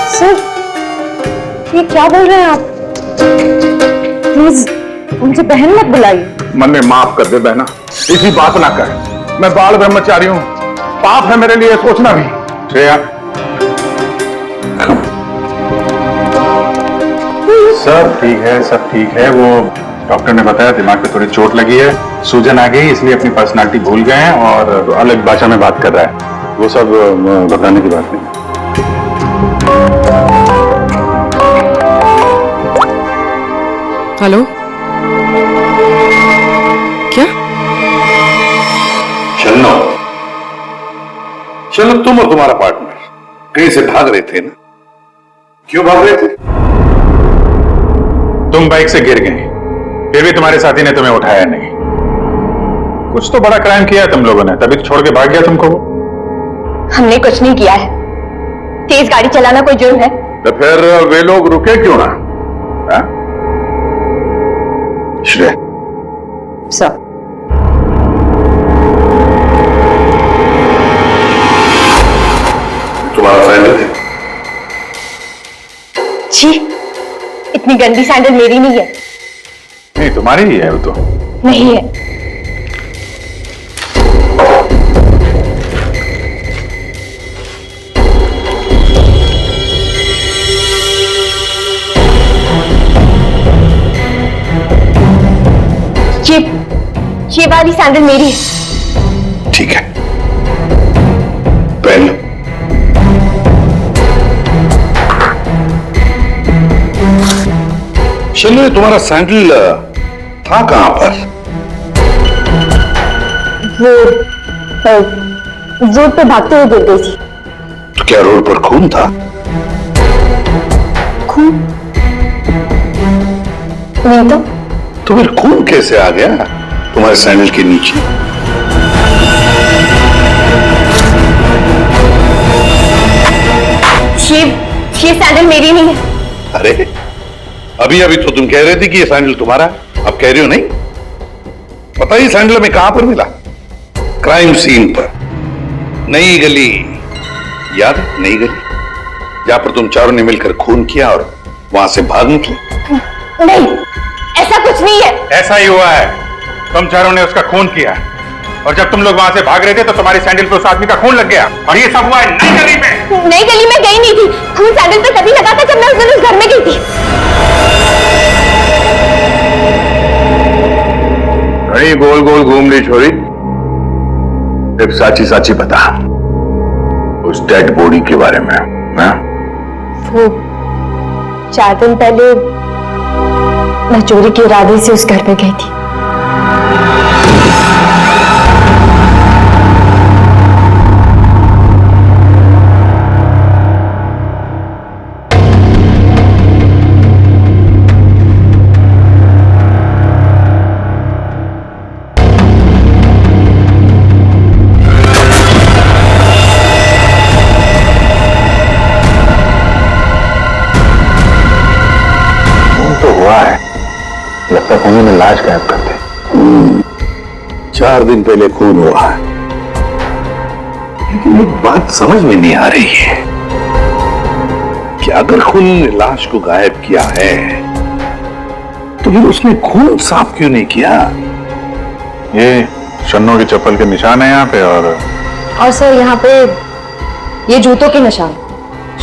सर, ये क्या बोल रहे हैं आप? प्लीज मुझे बहन मत बुलाइए। मन में माफ कर दे बहना, इसी बात ना कर। मैं बाल ब्रह्मचारी हूँ, पाप है मेरे लिए सोचना भी। श्रेया, सब ठीक है, सब ठीक है। वो डॉक्टर ने बताया दिमाग पे थोड़ी चोट लगी है, सूजन आ गई, इसलिए अपनी पर्सनालिटी भूल गए हैं और अलग भाषा में बात कर रहा है। वो सब बताने की बात नहीं। हेलो, क्या? शन्नो, शन्नो तुम और तुम्हारा पार्टनर कहीं से भाग रहे थे ना? क्यों भाग रहे थे? तुम बाइक से गिर गए, फिर भी तुम्हारे साथी ने तुम्हें उठाया नहीं। कुछ तो बड़ा क्राइम किया है तुम लोगों ने, तभी तो छोड़ के भाग गया तुमको वो। हमने कुछ नहीं किया है। तेज गाड़ी चलाना कोई जुर्म है? तो फिर वे लोग रुके क्यों ना? श्रेया, सर, तुम्हारा सैंडल है? छी, इतनी गंदी सैंडल मेरी नहीं है। नहीं, तुम्हारी ही है वो तो। नहीं है। ये वाली सैंडल मेरी है। ठीक है, पहन लो। शन्नो, तुम्हारा सैंडल था कहां पर? वो रोड पे भागते हुए गिर गई थी। तो क्या रोड पर खून था? खून नहीं तो फिर खून कैसे आ गया तुम्हारे सैंडल के नीचे? ये सैंडल मेरी नहीं है। अरे अभी अभी तो तुम कह रहे थे कि ये सैंडल तुम्हारा है, अब कह रही हो नहीं? पता ही सैंडल में कहां पर मिला? क्राइम सीन पर, नई गली, याद है? नई गली, जहां पर तुम चारों ने मिलकर खून किया और वहां से भाग निकले। नहीं, ऐसा कुछ नहीं है। ऐसा ही हुआ है, तुम चारों ने उसका खून किया और जब तुम लोग वहां से भाग रहे थे तो तुम्हारी सैंडल पे उस आदमी का खून लग गया और ये सब हुआ है नई गली में। नई गली में गई नहीं थी, खून सैंडल पे तभी लगा था जब मैं उस दिन उस घर में गई थी। नहीं, गोल गोल घूम रही छोरी, एक साची साची बता उस डेड बॉडी के बारे में। हाँ? वो 4 दिन पहले मैं चोरी के इरादे से उस घर में गई थी। लगता है खूनी में लाश गायब करते। 4 दिन पहले खून हुआ है, लेकिन एक बात समझ में नहीं आ रही है कि अगर खूनी ने लाश को गायब किया है तो फिर उसने खून साफ क्यों नहीं किया? ये शन्नो की चप्पल के निशान है यहाँ पे और सर यहाँ पे ये जूतों के निशान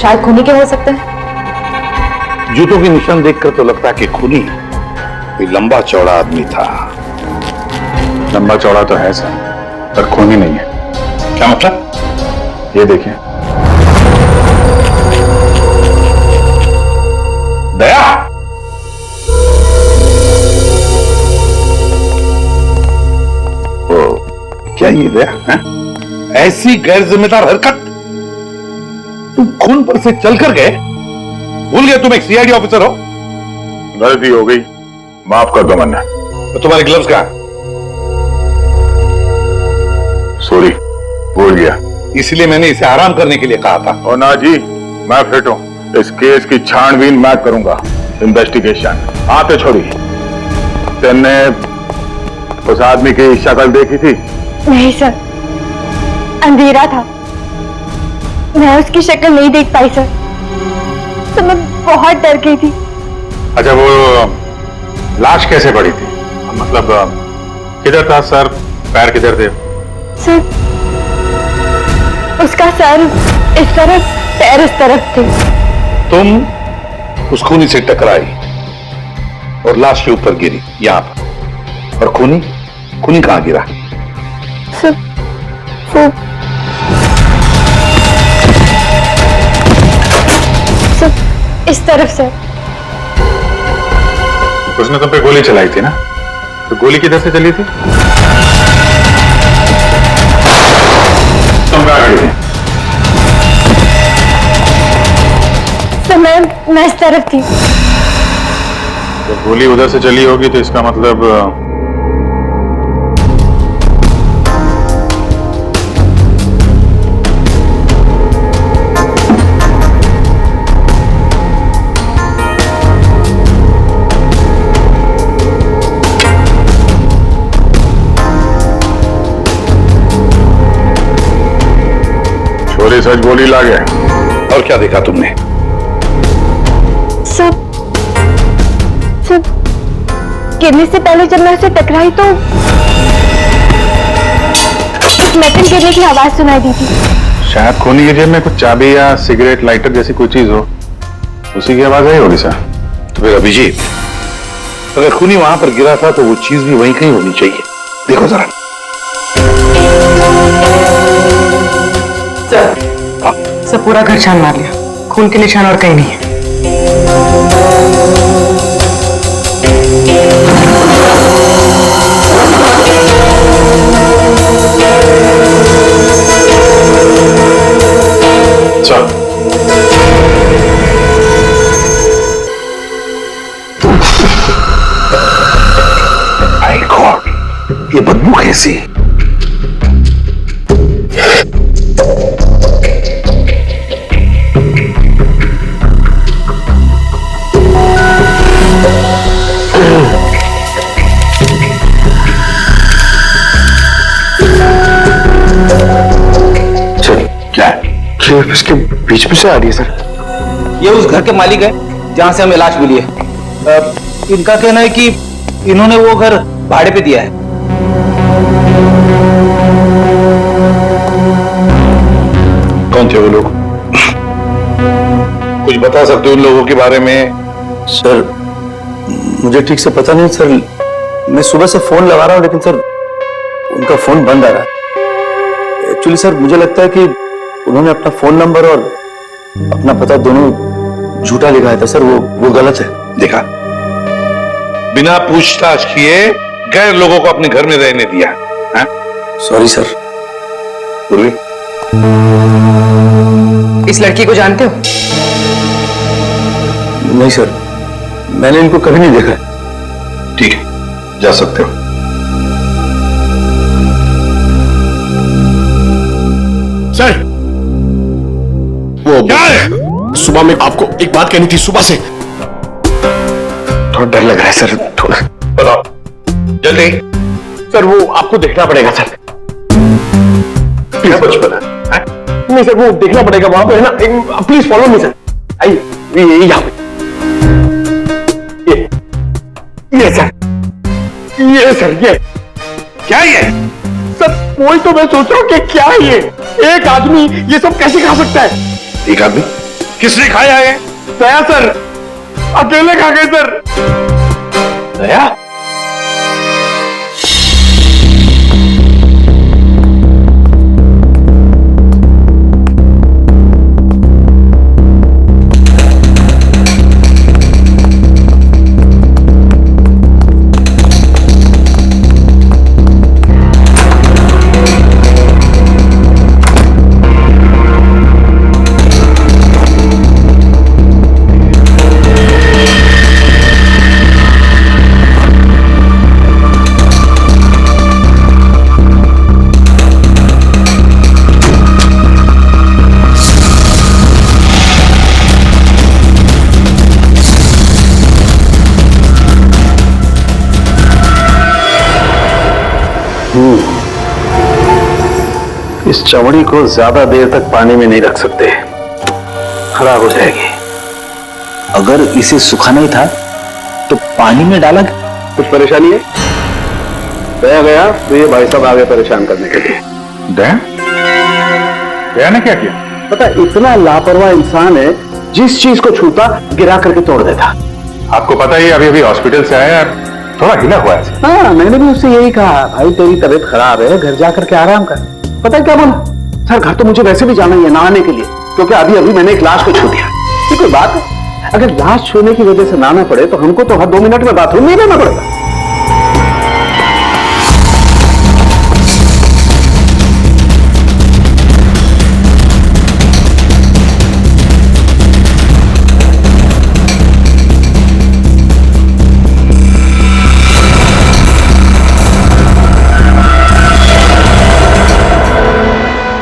शायद खूनी के हो सकते हैं। जूतों के निशान देखकर तो लगता है कि खूनी कोई लंबा चौड़ा आदमी था। लंबा चौड़ा तो है सर, पर खूनी नहीं है। क्या मतलब? ये देखिए। दया, ओ, क्या ये दया है? ऐसी गैर जिम्मेदार हरकत? तुम खून पर से चलकर गए? भूल गए तुम एक सीआईडी ऑफिसर हो? गलती हो गई, माफ कर दो मन्ना। तो तुम्हारे ग्लव्स कहां? सॉरी, भूल गया। इसलिए मैंने इसे आराम करने के लिए कहा था। और ना जी, मैं फिट हूं। इस केस की छानबीन मैं करूंगा, इन्वेस्टिगेशन। आते छोड़िए। तुमने उस आदमी की शक्ल देखी थी? नहीं सर, अंधेरा था, मैं उसकी शक्ल नहीं देख पाई सर। तो मैं बहुत डर गई थी। अच्छा, वो लाश कैसे पड़ी थी? मतलब किधर था सर, पैर किधर थे? सर, उसका सर इस तरफ, पैर इस तरफ थे। तुम उस खूनी से टकराई और लाश के ऊपर गिरी यहां पर, और खूनी कहां गिरा? सर, वो इस तरफ से। उसने तुम पे गोली चलाई थी ना, तो गोली किधर से चली थी? तुम कहां खड़ी थी? सर, मैं इस तरफ थी। जब गोली उधर से चली होगी तो इसका मतलब छोरी सच गोली ला गया। और क्या देखा तुमने? सब गिरने से पहले जब मैं उसे टकराई तो मेटल गिरने की आवाज सुनाई दी थी। शायद खूनी की जेब में कुछ चाबी या सिगरेट लाइटर जैसी कोई चीज हो, उसी की आवाज आई होगी सर। तो फिर अभिजीत, अगर खूनी वहां पर गिरा था तो वो चीज भी वहीं कहीं होनी चाहिए। देखो जरा। सब पूरा घर छान मार लिया, खून के निशान और कहीं नहीं है। माय गॉड, ये बदबू कैसी? इसके बीच में से आ रही है सर। ये उस घर के मालिक है जहां से हमें लाश मिली है। इनका कहना है कि इन्होंने वो घर भाड़े पे दिया है। कौन थे वो लोग? कुछ बता सकते हो उन लोगों के बारे में? सर, मुझे ठीक से पता नहीं सर। मैं सुबह से फोन लगा रहा हूं लेकिन सर उनका फोन बंद आ रहा है। एक्चुअली सर मुझे लगता है कि उन्होंने अपना फोन नंबर और अपना पता दोनों झूठा लिखा था सर। वो गलत है। देखा, बिना पूछताछ किए गैर लोगों को अपने घर में रहने दिया। Sorry sir. पूर्वी, इस लड़की को जानते हो? नहीं सर, मैंने इनको कभी नहीं देखा। ठीक है, जा सकते हो। सर, वो क्या है? सुबह में आपको एक बात कहनी थी, सुबह से। थोड़ा डर लग रहा है सर, थोड़ा। बताओ जल्दी। सर, वो आपको देखना पड़ेगा सर। क्या बचपन है? नहीं सर, वो देखना पड़ेगा वहां पे, है ना। Please follow me sir. आइए यहाँ पे। ये सर, ये क्या ये? सर, वही तो मैं सोच रहा हूँ कि क्या है ये। एक आदमी ये सब कैसे खा सकता है? एक आदमी? किसने खाया है? दया सर, अकेले खा गए सर। दया? इस चमड़ी को ज्यादा देर तक पानी में नहीं रख सकते, खराब हो जाएगी। अगर इसे सुखाना ही था तो पानी में डाला। कुछ परेशानी है? दया गया तो ये भाई साहब आगे परेशान करने के लिए। दया ने क्या किया? पता इतना लापरवाह इंसान है, जिस चीज को छूता गिरा करके तोड़ देता। आपको पता ही अभी अभी हॉस्पिटल से आया यार, थोड़ा हिला हुआ है। हाँ, मैंने भी उससे यही कहा, भाई तेरी तबीयत खराब है, घर जा करके आराम कर। पता है क्या बोला? सर घर तो मुझे वैसे भी जाना ही है नहाने के लिए, क्योंकि अभी अभी मैंने एक लाश को छू दिया। ये कोई बात है? अगर लाश छूने की वजह से नहाना पड़े तो हमको तो हर 2 मिनट में बाथरूम में रहना पड़ेगा।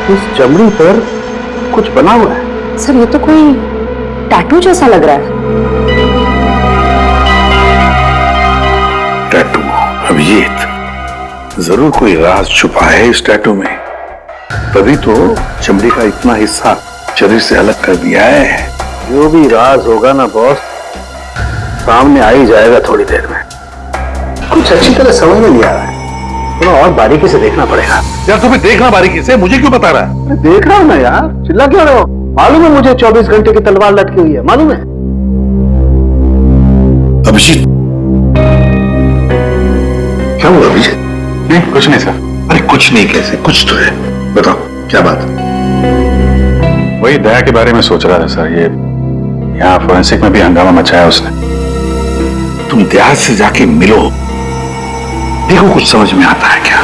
इस चमड़ी पर कुछ बना हुआ है। सर ये तो कोई टैटू जैसा लग रहा है। टैटू? अभिजीत, जरूर कोई राज छुपा है इस टैटू में, तभी तो चमड़ी का इतना हिस्सा शरीर से अलग कर दिया है। जो भी राज होगा ना बॉस, सामने आ ही जाएगा थोड़ी देर में। कुछ अच्छी तरह समझ में नहीं आ रहा है, थोड़ा और बारीकी से देखना पड़ेगा। यार तुम्हें देखना बारीकी से, मुझे क्यों बता रहा है? देख रहा हूं ना यार, चिल्ला क्यों रहे हो? मालूम है मुझे 24 घंटे की तलवार लटकी हुई है, मालूम है। अभिजीत, क्या हुआ अभिजीत? नहीं कुछ नहीं सर। अरे कुछ नहीं कैसे? कुछ तो है, बताओ क्या बात? वही दया के बारे में सोच रहा था सर। ये यहाँ फोरेंसिक में भी हंगामा मचाया उसने। तुम दया से जाके मिलो, देखो कुछ समझ में आता है क्या।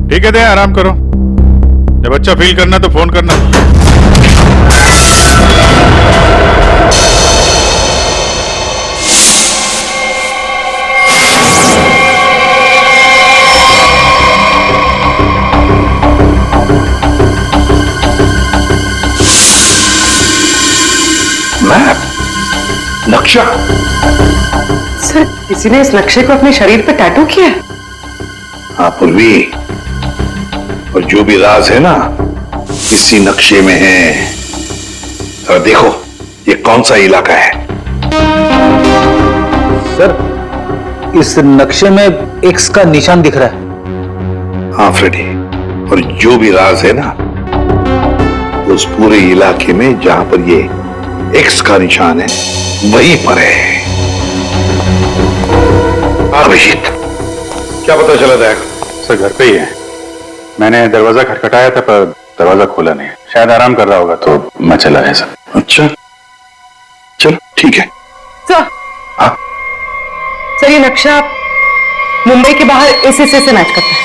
ठीक है दया, आराम करो। जब अच्छा फील करना तो फोन करना। मैप? नक्शा? सर किसी ने इस नक्शे को अपने शरीर पर टैटू किया है? हाँ पूर्वी, और जो भी राज है ना इसी नक्शे में है। और देखो ये कौन सा इलाका है। सर इस नक्शे में एक्स का निशान दिख रहा है। हाँ फ्रेडी, और जो भी राज है ना उस पूरे इलाके में जहां पर ये एक्स का निशान है वहीं पर है। अभिजीत, क्या पता चला था? सर घर पे ही है। मैंने दरवाजा खटखटाया था पर दरवाजा खोला नहीं, शायद आराम कर रहा होगा तो मैं चला गया सर। अच्छा चलो ठीक है। सर हाँ सर ये नक्शा मुंबई के बाहर इस हिस्से से मैच करता है।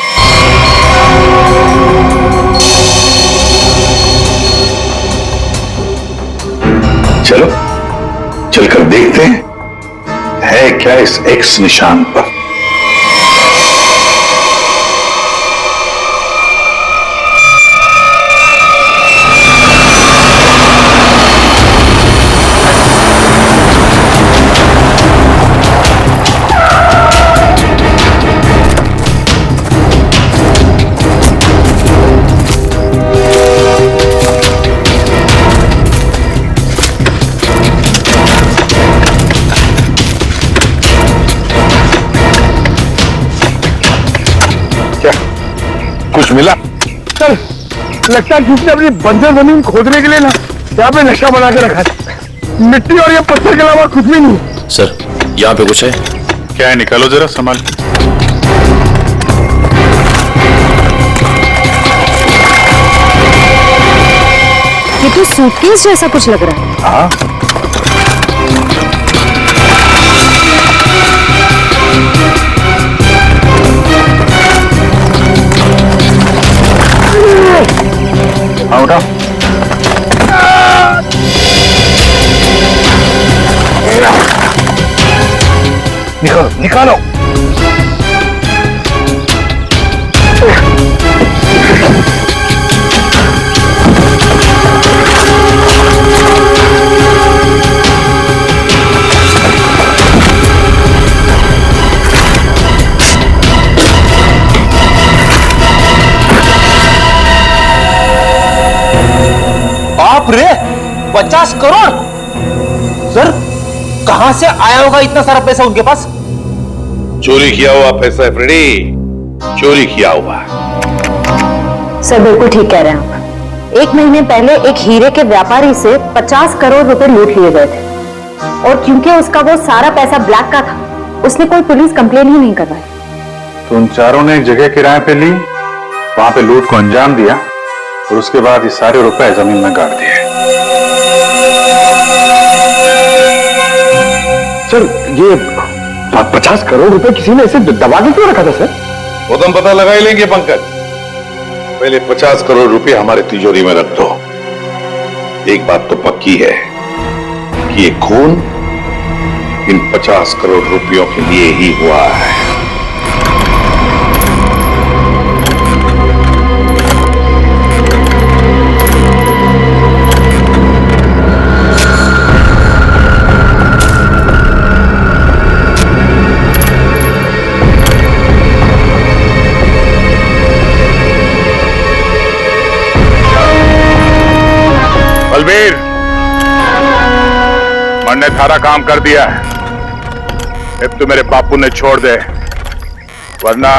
चलो चलकर देखते हैं है क्या इस एक्स निशान पर। कुछ मिला? सर लगता है किसने अपनी बंजर जमीन खोदने के लिए ना यहाँ पे नक्शा बना के रखा है। मिट्टी और ये पत्थर के अलावा कुछ भी नहीं। सर यहाँ पे कुछ है? क्या है, निकालो जरा संभाल। ये तो सूटकेस जैसा कुछ लग रहा है। हाँ हाँ उठाओ। निकालो निकालो। बाप रे, 50 करोड़। सर, कहां से आया होगा इतना सारा पैसा उनके पास? चोरी किया हुआ पैसा है फ्रेडी, चोरी किया हुआ। सर बिल्कुल ठीक कह रहे हैं आप। 1 महीने पहले एक हीरे के व्यापारी से 50 करोड़ रुपए लूट लिए गए थे, और क्योंकि उसका वो सारा पैसा ब्लैक का था, उसने कोई पुलिस कंप्लेन ही नहीं करवाई। तो उन चारों ने एक जगह किराए पे ली, वहां पे लूट को अंजाम दिया, और उसके बाद ये सारे रुपए जमीन में गाड़ दिए। सर, ये 50 करोड़ रुपए किसी ने इसे दबा के क्यों रखा था सर? वो तो हम पता लगा ही लेंगे पंकज। पहले 50 करोड़ रुपए हमारे तिजोरी में रख दो। एक बात तो पक्की है कि ये खून इन 50 करोड़ रुपयों के लिए ही हुआ है। बलबीर, मन ने थारा काम कर दिया है। अब तो मेरे बापू ने छोड़ दे, वरना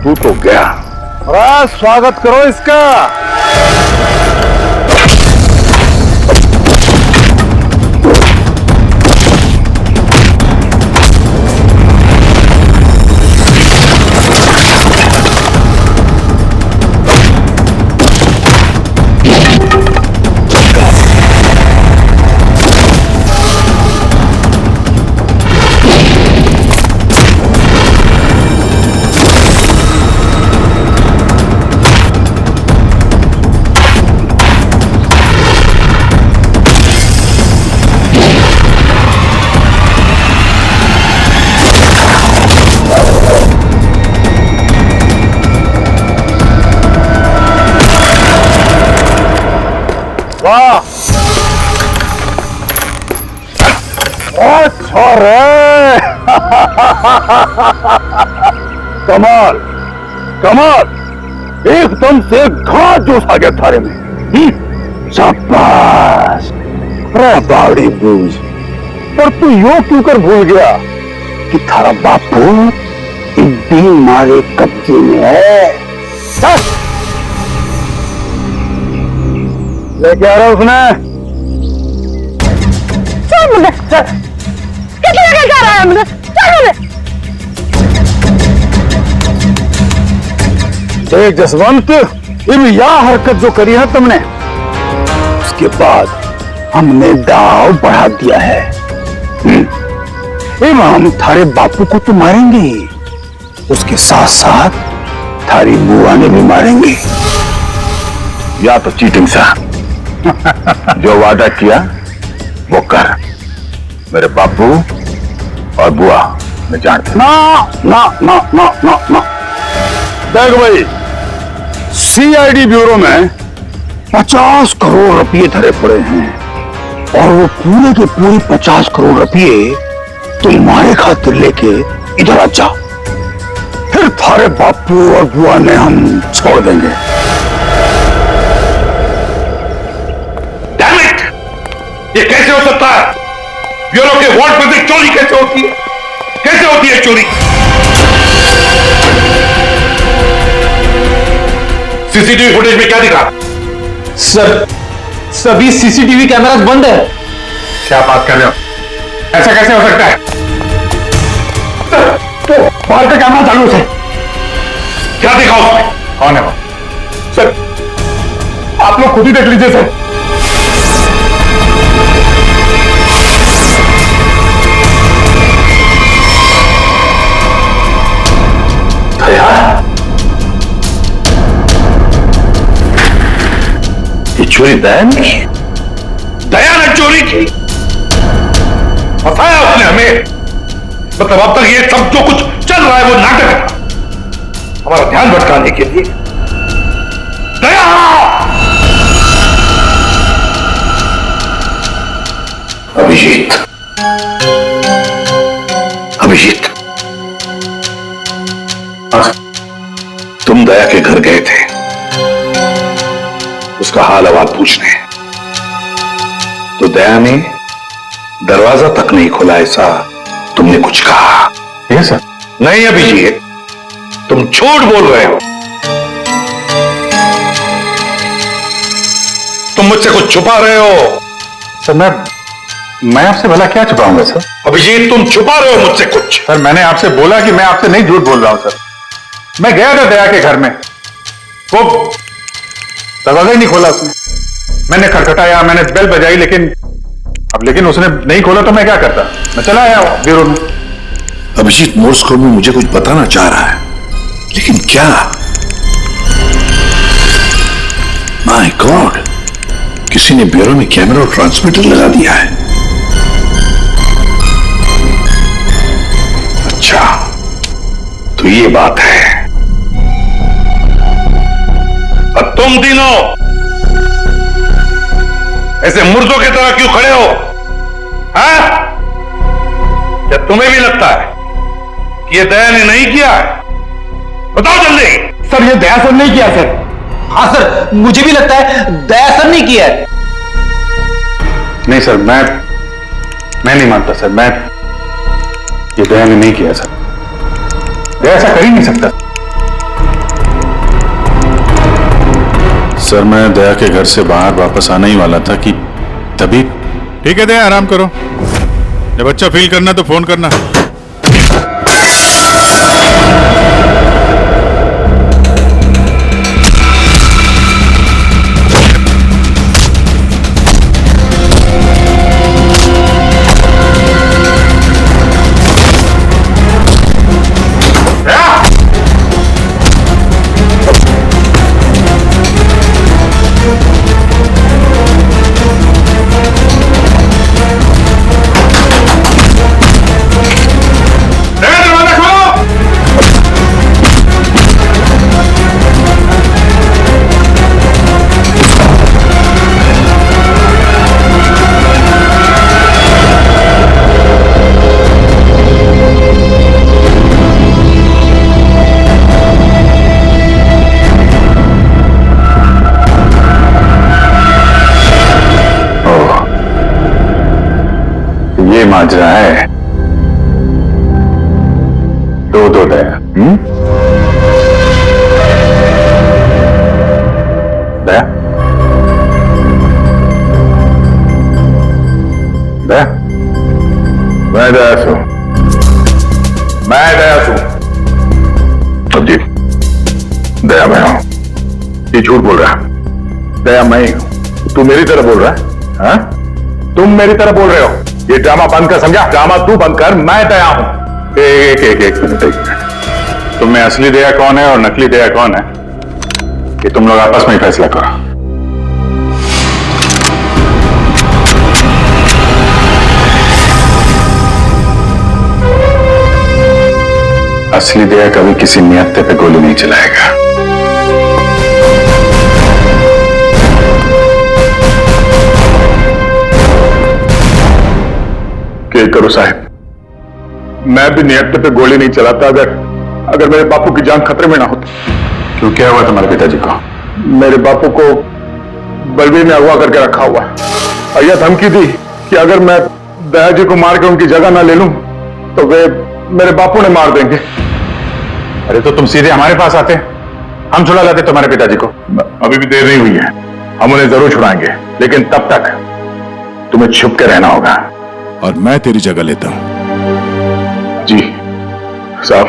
तू तो गया। स्वागत करो इसका। वाह, कमाल कमाल, एकदम से घाट जोश आ गया थारे में। शाबाश। अरे बावड़ी बूझ, पर तू यो क्यों कर भूल गया कि थारा बापू इब्बी मारे कब्जे में है। लेके आ रहा उसने। चल मुझे, कितने लेके जा रहा है मुझे? चल मुझे। देख जसवंत, यह हरकत जो करी है तुमने, उसके बाद हमने दाव बढ़ा दिया है। हम थारे बापू को तो मारेंगे ही, उसके साथ साथ थारी बुआ ने भी मारेंगे। या तो चीटिंग सा जो वादा किया वो कर। मेरे बापू और बुआ मैं जानता। ना ना ना ना ना ना। देख भाई, सीआईडी ब्यूरो में 50 करोड़ रुपए धरे पड़े हैं, और वो पूरे के पूरे 50 करोड़ रुपए तुम्हारे खातिर लेके इधर आ जा। फिर थारे बापू और बुआ ने हम छोड़ देंगे। ये कैसे हो सकता है? ब्यूरो के वार्ड पर से चोरी कैसे होती है? कैसे होती है चोरी? सीसीटीवी फुटेज में क्या दिखा? सर, सभी सीसीटीवी कैमरास बंद है। क्या बात कर रहे हो? ऐसा कैसे हो सकता है? तो बाहर का कैमरा चालू है। क्या दिखा उसमें? कौन है वो? सर, आप लोग खुद ही देख लीजिए सर। ये चोरी दया ने की? दया ने चोरी की? फंसाया उसने हमें। मतलब अब तक ये सब जो कुछ चल रहा है वो नाटक है, हमारा ध्यान भटकाने के लिए। दया! अभिजीत, अभिजीत, तुम दया के घर गए थे उसका हाल अहवाल पूछने, तो दया ने दरवाजा तक नहीं खोला, ऐसा तुमने कुछ कहा? Yes sir. नहीं अभिजीत, तुम झूठ बोल रहे हो। तुम मुझसे कुछ छुपा रहे हो। सर मैं आपसे भला क्या छुपाऊंगा सर? अभिजीत, तुम छुपा रहे हो मुझसे कुछ। सर मैंने आपसे बोला कि मैं आपसे नहीं झूठ बोल रहा हूं सर। मैं गया था दया के घर में, वो दरवाजा ही नहीं खोला उसने। मैंने खटखटाया, मैंने बेल बजाई, लेकिन उसने नहीं खोला तो मैं क्या करता? मैं चला आया ब्यूरो में। अभिजीत मोर्स कोड में मुझे कुछ बताना चाह रहा है, लेकिन क्या? माय गॉड, किसी ने ब्यूरो में कैमरा और ट्रांसमीटर लगा दिया है। अच्छा, तो ये बात है। और तुम तीनों ऐसे मुर्दों की तरह क्यों खड़े हो? हाँ? क्या तुम्हें भी लगता है कि ये दया ने नहीं किया है? बताओ जल्दी। सर ये दया सर नहीं किया सर। हाँ सर, मुझे भी लगता है दया सर नहीं किया है। नहीं सर, मैं नहीं मानता सर। ये दया ने नहीं किया सर। दया ऐसा कर ही नहीं सकता सर। मैं दया के घर से बाहर वापस आने ही वाला था कि तभी। ठीक है दया, आराम करो। जब अच्छा फील करना तो फोन करना। माजरा है। दो दया। दया, दया, मैं दया सू। अब जी, दया मैं हूं। ये झूठ बोल रहा है। दया मैं ही हूं। तू मेरी तरह बोल रहा है? हाँ? तुम मेरी तरह बोल रहे हो। ये ड्रामा बंद कर, समझा? ड्रामा तू बंद कर, मैं दया हूं। एक मिनट। तुम में असली दया कौन है और नकली दया कौन है, ये तुम लोग आपस में ही फैसला करो। असली दया कभी किसी नियत्ते पे गोली नहीं चलाएगा। करो साहब, मैं भी नियत्ते पे गोली नहीं चलाता अगर मेरे बापू की जान खतरे में ना होती। क्यों, क्या हुआ तुम्हारे पिताजी को? मेरे बापू को बलबीर ने अगवा करके रखा हुआ और यह धमकी दी कि अगर मैं दया जी को मार के उनकी जगह ना ले लूं तो वे मेरे बापू ने मार देंगे। अरे तो तुम सीधे हमारे पास आते, हम छुड़ा लाते तुम्हारे पिताजी को। अभी भी देर नहीं हुई है, हम उन्हें जरूर छुड़ाएंगे, लेकिन तब तक तुम्हें छुप के रहना होगा। और मैं तेरी जगह लेता हूं। जी साहब,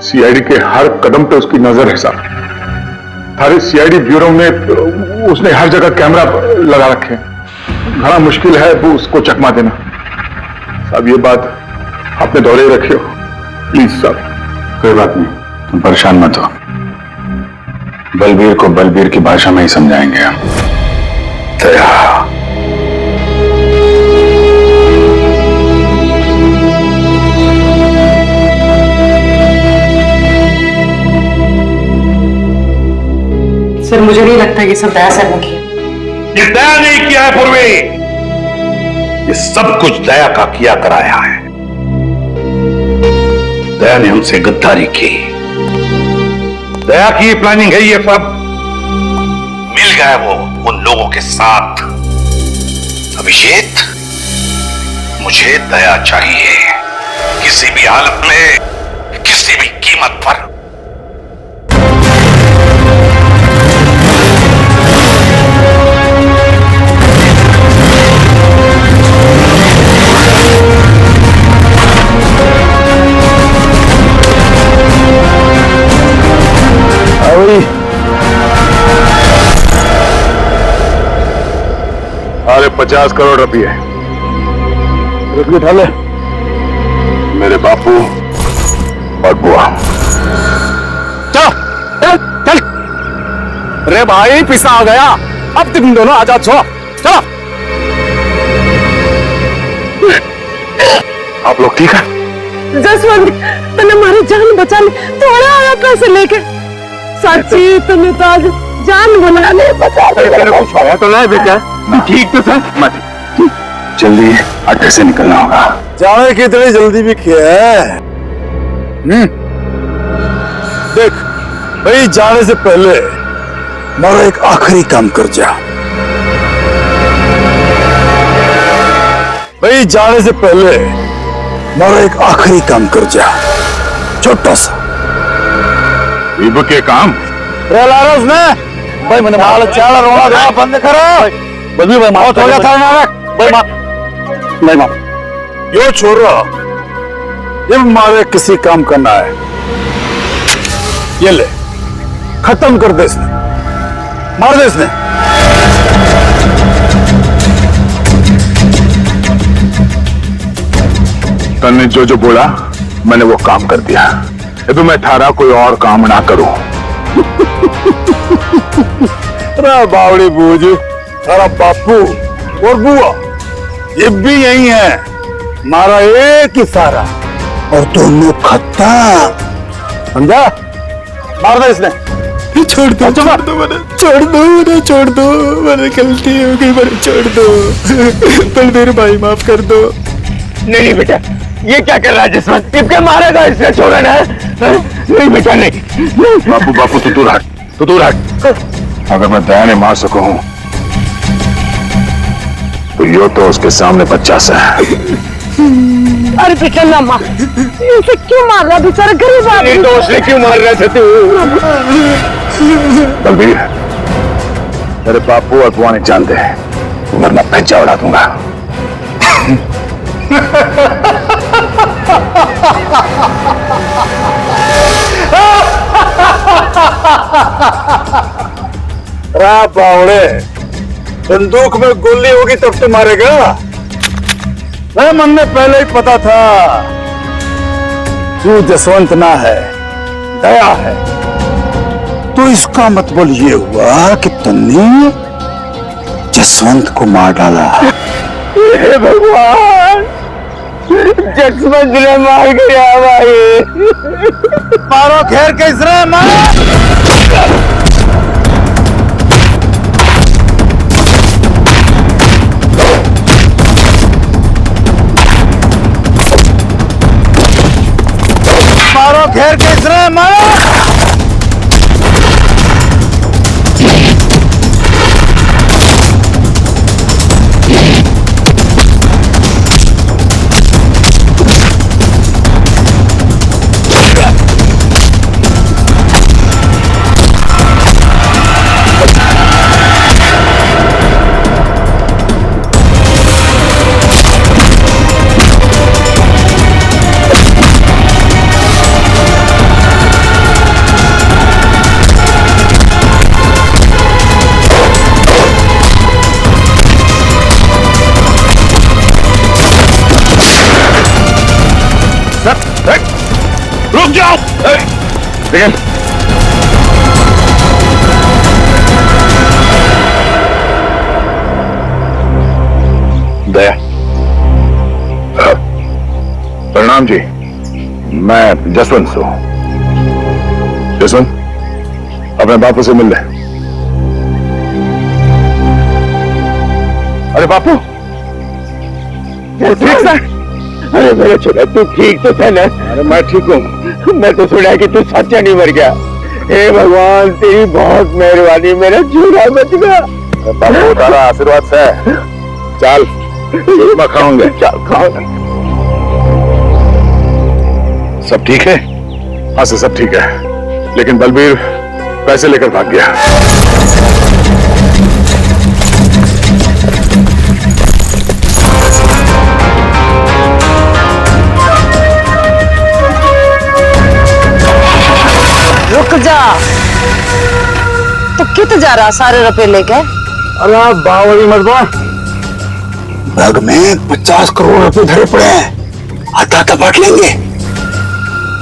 सीआईडी के हर कदम पे उसकी नजर है साहब। हर सीआईडी ब्यूरो में उसने हर जगह कैमरा लगा रखे। बड़ा मुश्किल है वो उसको चकमा देना। साहब ये बात आपने दौरे रखी हो, प्लीज साहब। कोई बात नहीं, तुम परेशान मत हो। बलबीर को बलबीर की भाषा में ही समझाएंगे हम। दया, मुझे नहीं लगता ये सब दया सर ने किया। ये दया नहीं किया है पूर्वी, ये सब कुछ दया का किया कराया है। दया ने हमसे गद्दारी की, दया की प्लानिंग है ये सब। मिल गए वो उन लोगों के साथ। अभिजीत, मुझे दया चाहिए, किसी भी हालत में, किसी भी कीमत पर। अरे 50 करोड़ रुपये उठा ले मेरे बापू और बुआ। चल चल चल। अरे भाई पिसा आ गया, अब तुम दोनों आजाद छो। चलो। आप लोग ठीक है? जसवंत, तूने हमारी जान बचा ली, थोड़ा आया पैसे लेके। सच्ची तुमने तो आज जान बना ले, बचा ले। कुछ आया तो नहीं बेटा? ठीक तो सर मत जल्दी अड्डे से निकलना होगा। जाने की इतनी जल्दी भी क्या है? देख भाई, जाने से पहले मेरा एक आखिरी काम कर जा। भाई जाने से पहले मेरा एक आखिरी काम कर जा, छोटा सा। इब के काम लारस ने भाई मैंने माल चाल रोना दो बंद करो। बदली भाई माओ हो गया था ना भाई मां नहीं मां यो छोरा, ये मारे किसी काम करना है, ये ले खत्म कर दे इसने, मार दे इसने। तन्ने जो जो बोला मैंने वो काम कर दिया। अब मैं थारा कोई और काम ना करूं। अरे बावड़ी बूझ, तारा बापू और बुआ ये भी यही है, मारा एक ही सारा और दोनों खत्ता। समझा? मार दे इसने। छोड़ दो, छोड़ दो मैंने, छोड़ दो मैंने, छोड़ दो मैंने, गलती हो गई मैंने, छोड़ दो बलदेव भाई, माफ कर दो। नहीं बेटा, ये क्या कर रहा है जसवंत? किसके मारेगा इसने? छोड़ा ना। नहीं बेटा नहीं। बापू बापू तू दूर हट, तू दूर हट। अगर मैं दया ने मार सकूं तो यो तो उसके सामने बच्चा सा है। अरे बेटा ना मार, इसे क्यों मार रहा बेचारा गरीब आदमी? तो उसने क्यों मार रहा था तू? बलबीर, तेरे बापू और बुआ नहीं जानते, वरना भज्जा उड़ा दूंगा। बावड़े, बंदूक में गोली होगी तब तो मारेगा। मन में पहले ही पता था तू जसवंत ना है, दया है। तो इसका मतलब ये हुआ कि तुमने जसवंत को मार डाला। हे भगवान, जसवंत ने मार गया भाई। मारो घेर के इसने मारो। मारो घेर के इसने मारो। रुक जाओ। देखिए, दया, प्रणाम जी, मैं जसवंत हूं। जसवंत, अपने बापू से मिल ले। अरे बापू, ठीक है? अरे मेरा छोटा, तू ठीक तो है ना? अरे मैं ठीक हूँ। मैं तो सुना कि तू सच्चा नहीं मर गया। हे भगवान, तेरी बहुत मेहरबानी, मेरा चूड़ा बच गया। बापू तारा आशीर्वाद से चल मैं खाऊंगा। चल खाऊंगा। सब ठीक है? हाँ सर सब ठीक है, लेकिन बलबीर पैसे लेकर भाग गया। रुक जा, तो कित जा रहा सारे रुपए लेके? अरे बावली मर्दवा, बैग में 50 करोड़ रुपए भरे पड़े हैं, आता बांट लेंगे।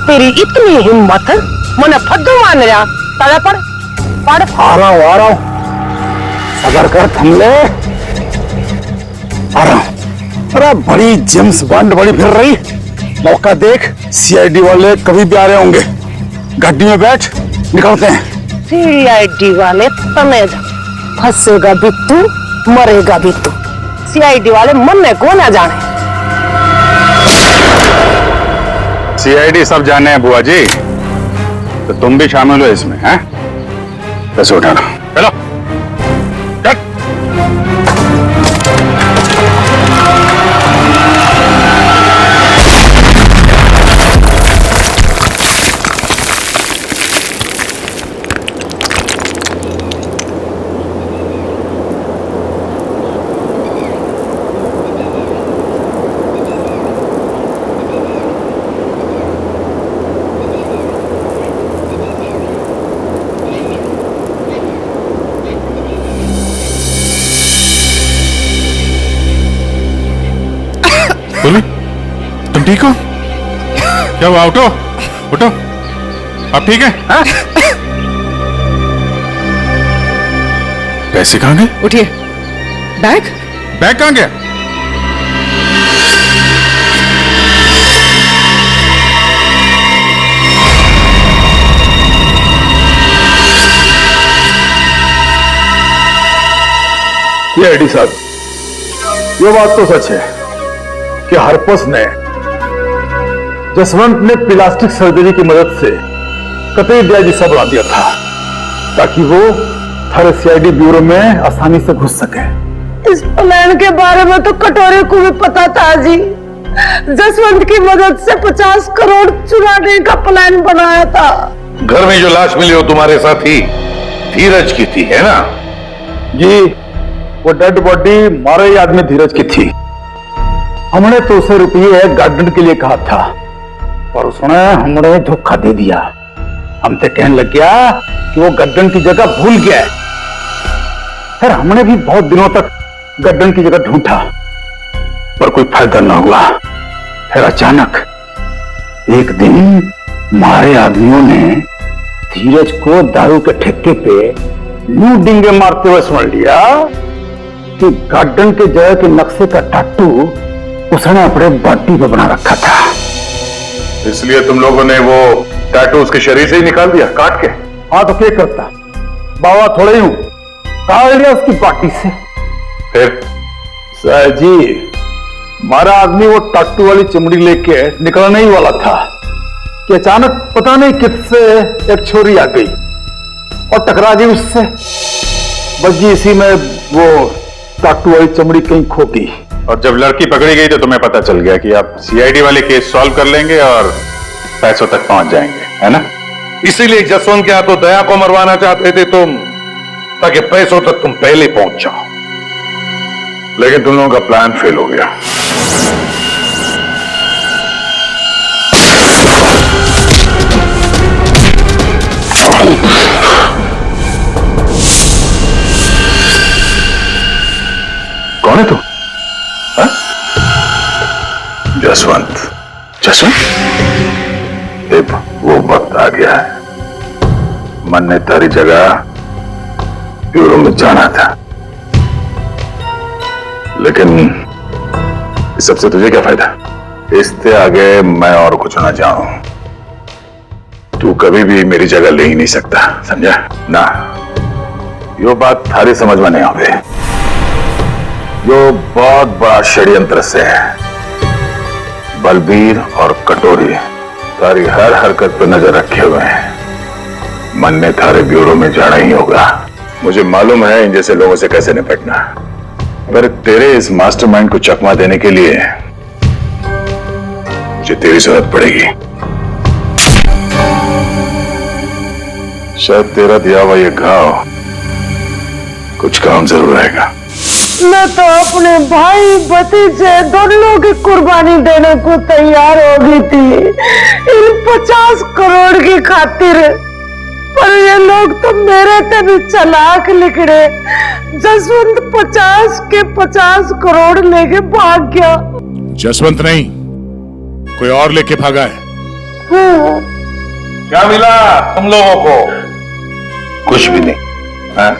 तेरी इतनी हिम्मत, मने फद्दू मान रहा, तारा पढ़। आ रहा हूँ, सबर कर, थम ले। आ रहा हूँ। अरे बड़ी जेम्स बॉन्ड बड़ी फिर रही, मौका देख। सीआईडी वाले कभी भी आ रहे होंगे। गाड़ी में बैठ, निकलते हैं। सीआईडी वाले तमें फंसेगा भी तू, मरेगा भी तू। सीआईडी वाले मन में को ना जाने। सीआईडी सब जाने हैं बुआ जी, तो तुम भी शामिल हो इसमें, हैं? पैसे उठाना, चलो। बोली, तुम ठीक हो? क्या हुआ? उठो उठो, अब ठीक है? पैसे कहाँ गए? उठिए। बैग बैग कहाँ गया? ये एडी साहब, ये बात तो सच है कि हरपस ने जसवंत ने प्लास्टिक सर्जरी की मदद से कतई ब्याज हिस्सा बढ़ा दिया था ताकि वो हर सीआईडी ब्यूरो में आसानी से घुस सके। इस प्लान के बारे में तो कटोरे को भी पता था जी। जसवंत की मदद से 50 करोड़ चुराने का प्लान बनाया था। घर में जो लाश मिली वो तुम्हारे साथी धीरज की थी, है ना? जी, वो डेड बॉडी मारे ही आदमी धीरज की थी। हमने तो उसे रुपये गार्डन के लिए कहा था, पर उसने हमने धोखा दे दिया। हम तो कहने लग गया कि वो गड्ढन की जगह भूल गया है। फिर हमने भी बहुत दिनों तक गड्ढन की जगह ढूंढा, पर कोई फायदा ना हुआ। फिर अचानक एक दिन मारे आदमियों ने धीरज को दारू के ठेके पे यूं डिंगे मारते हुए सुन लिया कि गार्डन के जगह के नक्शे का टाटू उसने अपने बॉडी पे बना रखा था। इसलिए तुम लोगों ने वो टैटू उसके शरीर से ही निकाल दिया, काट के? हाँ, तो क्या करता बाबा, थोड़े ही काट लिया उसकी बॉडी से। फिर सर जी, हमारा आदमी वो टाटू वाली चमड़ी लेके निकलने ही वाला था कि अचानक पता नहीं किससे एक छोरी आ गई और टकरा गई उससे। बस जी इसी में वो टाटू वाली चमड़ी कहीं खो गई। और जब लड़की पकड़ी गई तो तुम्हें पता चल गया कि आप सीआईडी वाले केस सॉल्व कर लेंगे और पैसों तक पहुंच जाएंगे, है ना? इसीलिए जसवंत के हाथों दया को मरवाना चाहते थे तुम, ताकि पैसों तक तुम पहले पहुंच जाओ। लेकिन तुम लोगों का प्लान फेल हो गया। कौन है तू? जसवंत। जसवंत? अब वो वक्त आ गया है। मन ने तारी जगह ब्यूरो में जाना था, लेकिन इस सबसे तुझे क्या फायदा? इससे आगे मैं और कुछ ना जाऊं। तू कभी भी मेरी जगह ले ही नहीं सकता, समझा ना? यो बात थारी समझ में नहीं आवे। जो बहुत बड़ा षड्यंत्र से है। बलबीर और कटोरी तारी हर हरकत पर नजर रखे हुए हैं। मन ने थारे ब्यूरो में जाना ही होगा। मुझे मालूम है इन जैसे लोगों से कैसे निपटना, पर तेरे इस मास्टरमाइंड को चकमा देने के लिए मुझे तेरी जरूरत पड़ेगी। शायद तेरा दिया हुआ ये घाव कुछ काम जरूर आएगा। मैं तो अपने भाई भतीजे दोनों की कुर्बानी देने को तैयार हो गई थी इन 50 करोड़ की खातिर, पर ये लोग तो मेरे से भी चालाक निकले। जसवंत 50 के 50 करोड़ लेके भाग गया। जसवंत नहीं, कोई और लेके भागा है। हाँ। क्या मिला तुम लोगों को? कुछ भी नहीं। हाँ?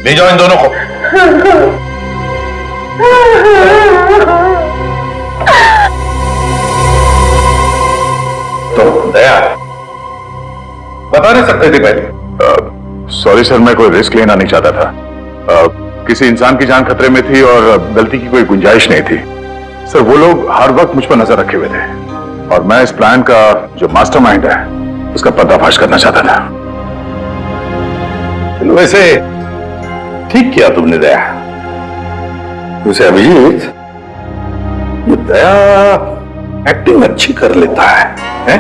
ले जाओ इन दोनों को। तो दया बता नहीं सकते थे पहले? सॉरी सर, मैं कोई रिस्क लेना नहीं चाहता था। किसी इंसान की जान खतरे में थी और गलती की कोई गुंजाइश नहीं थी। सर वो लोग हर वक्त मुझ पर नजर रखे हुए थे और मैं इस प्लान का जो मास्टरमाइंड है उसका पर्दाफाश करना चाहता था। चलो वैसे ठीक किया तुमने दया। वैसे अभिजीत, ये दया एक्टिंग अच्छी कर लेता है?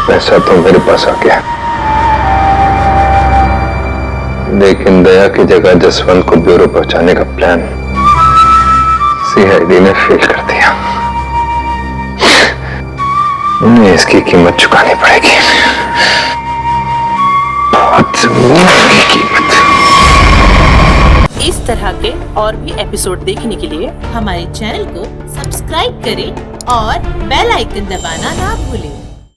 पैसा तो मेरे पास आ गया, लेकिन दया की जगह जसवंत को ब्यूरो पहुंचाने का प्लान सीआईडी ने फेल कर दिया। उन्हें इसकी कीमत चुकानी पड़ेगी, बहुत महंगी कीमत। इस तरह के और भी एपिसोड देखने के लिए हमारे चैनल को सब्सक्राइब करें और बेल आइकन दबाना ना भूलें।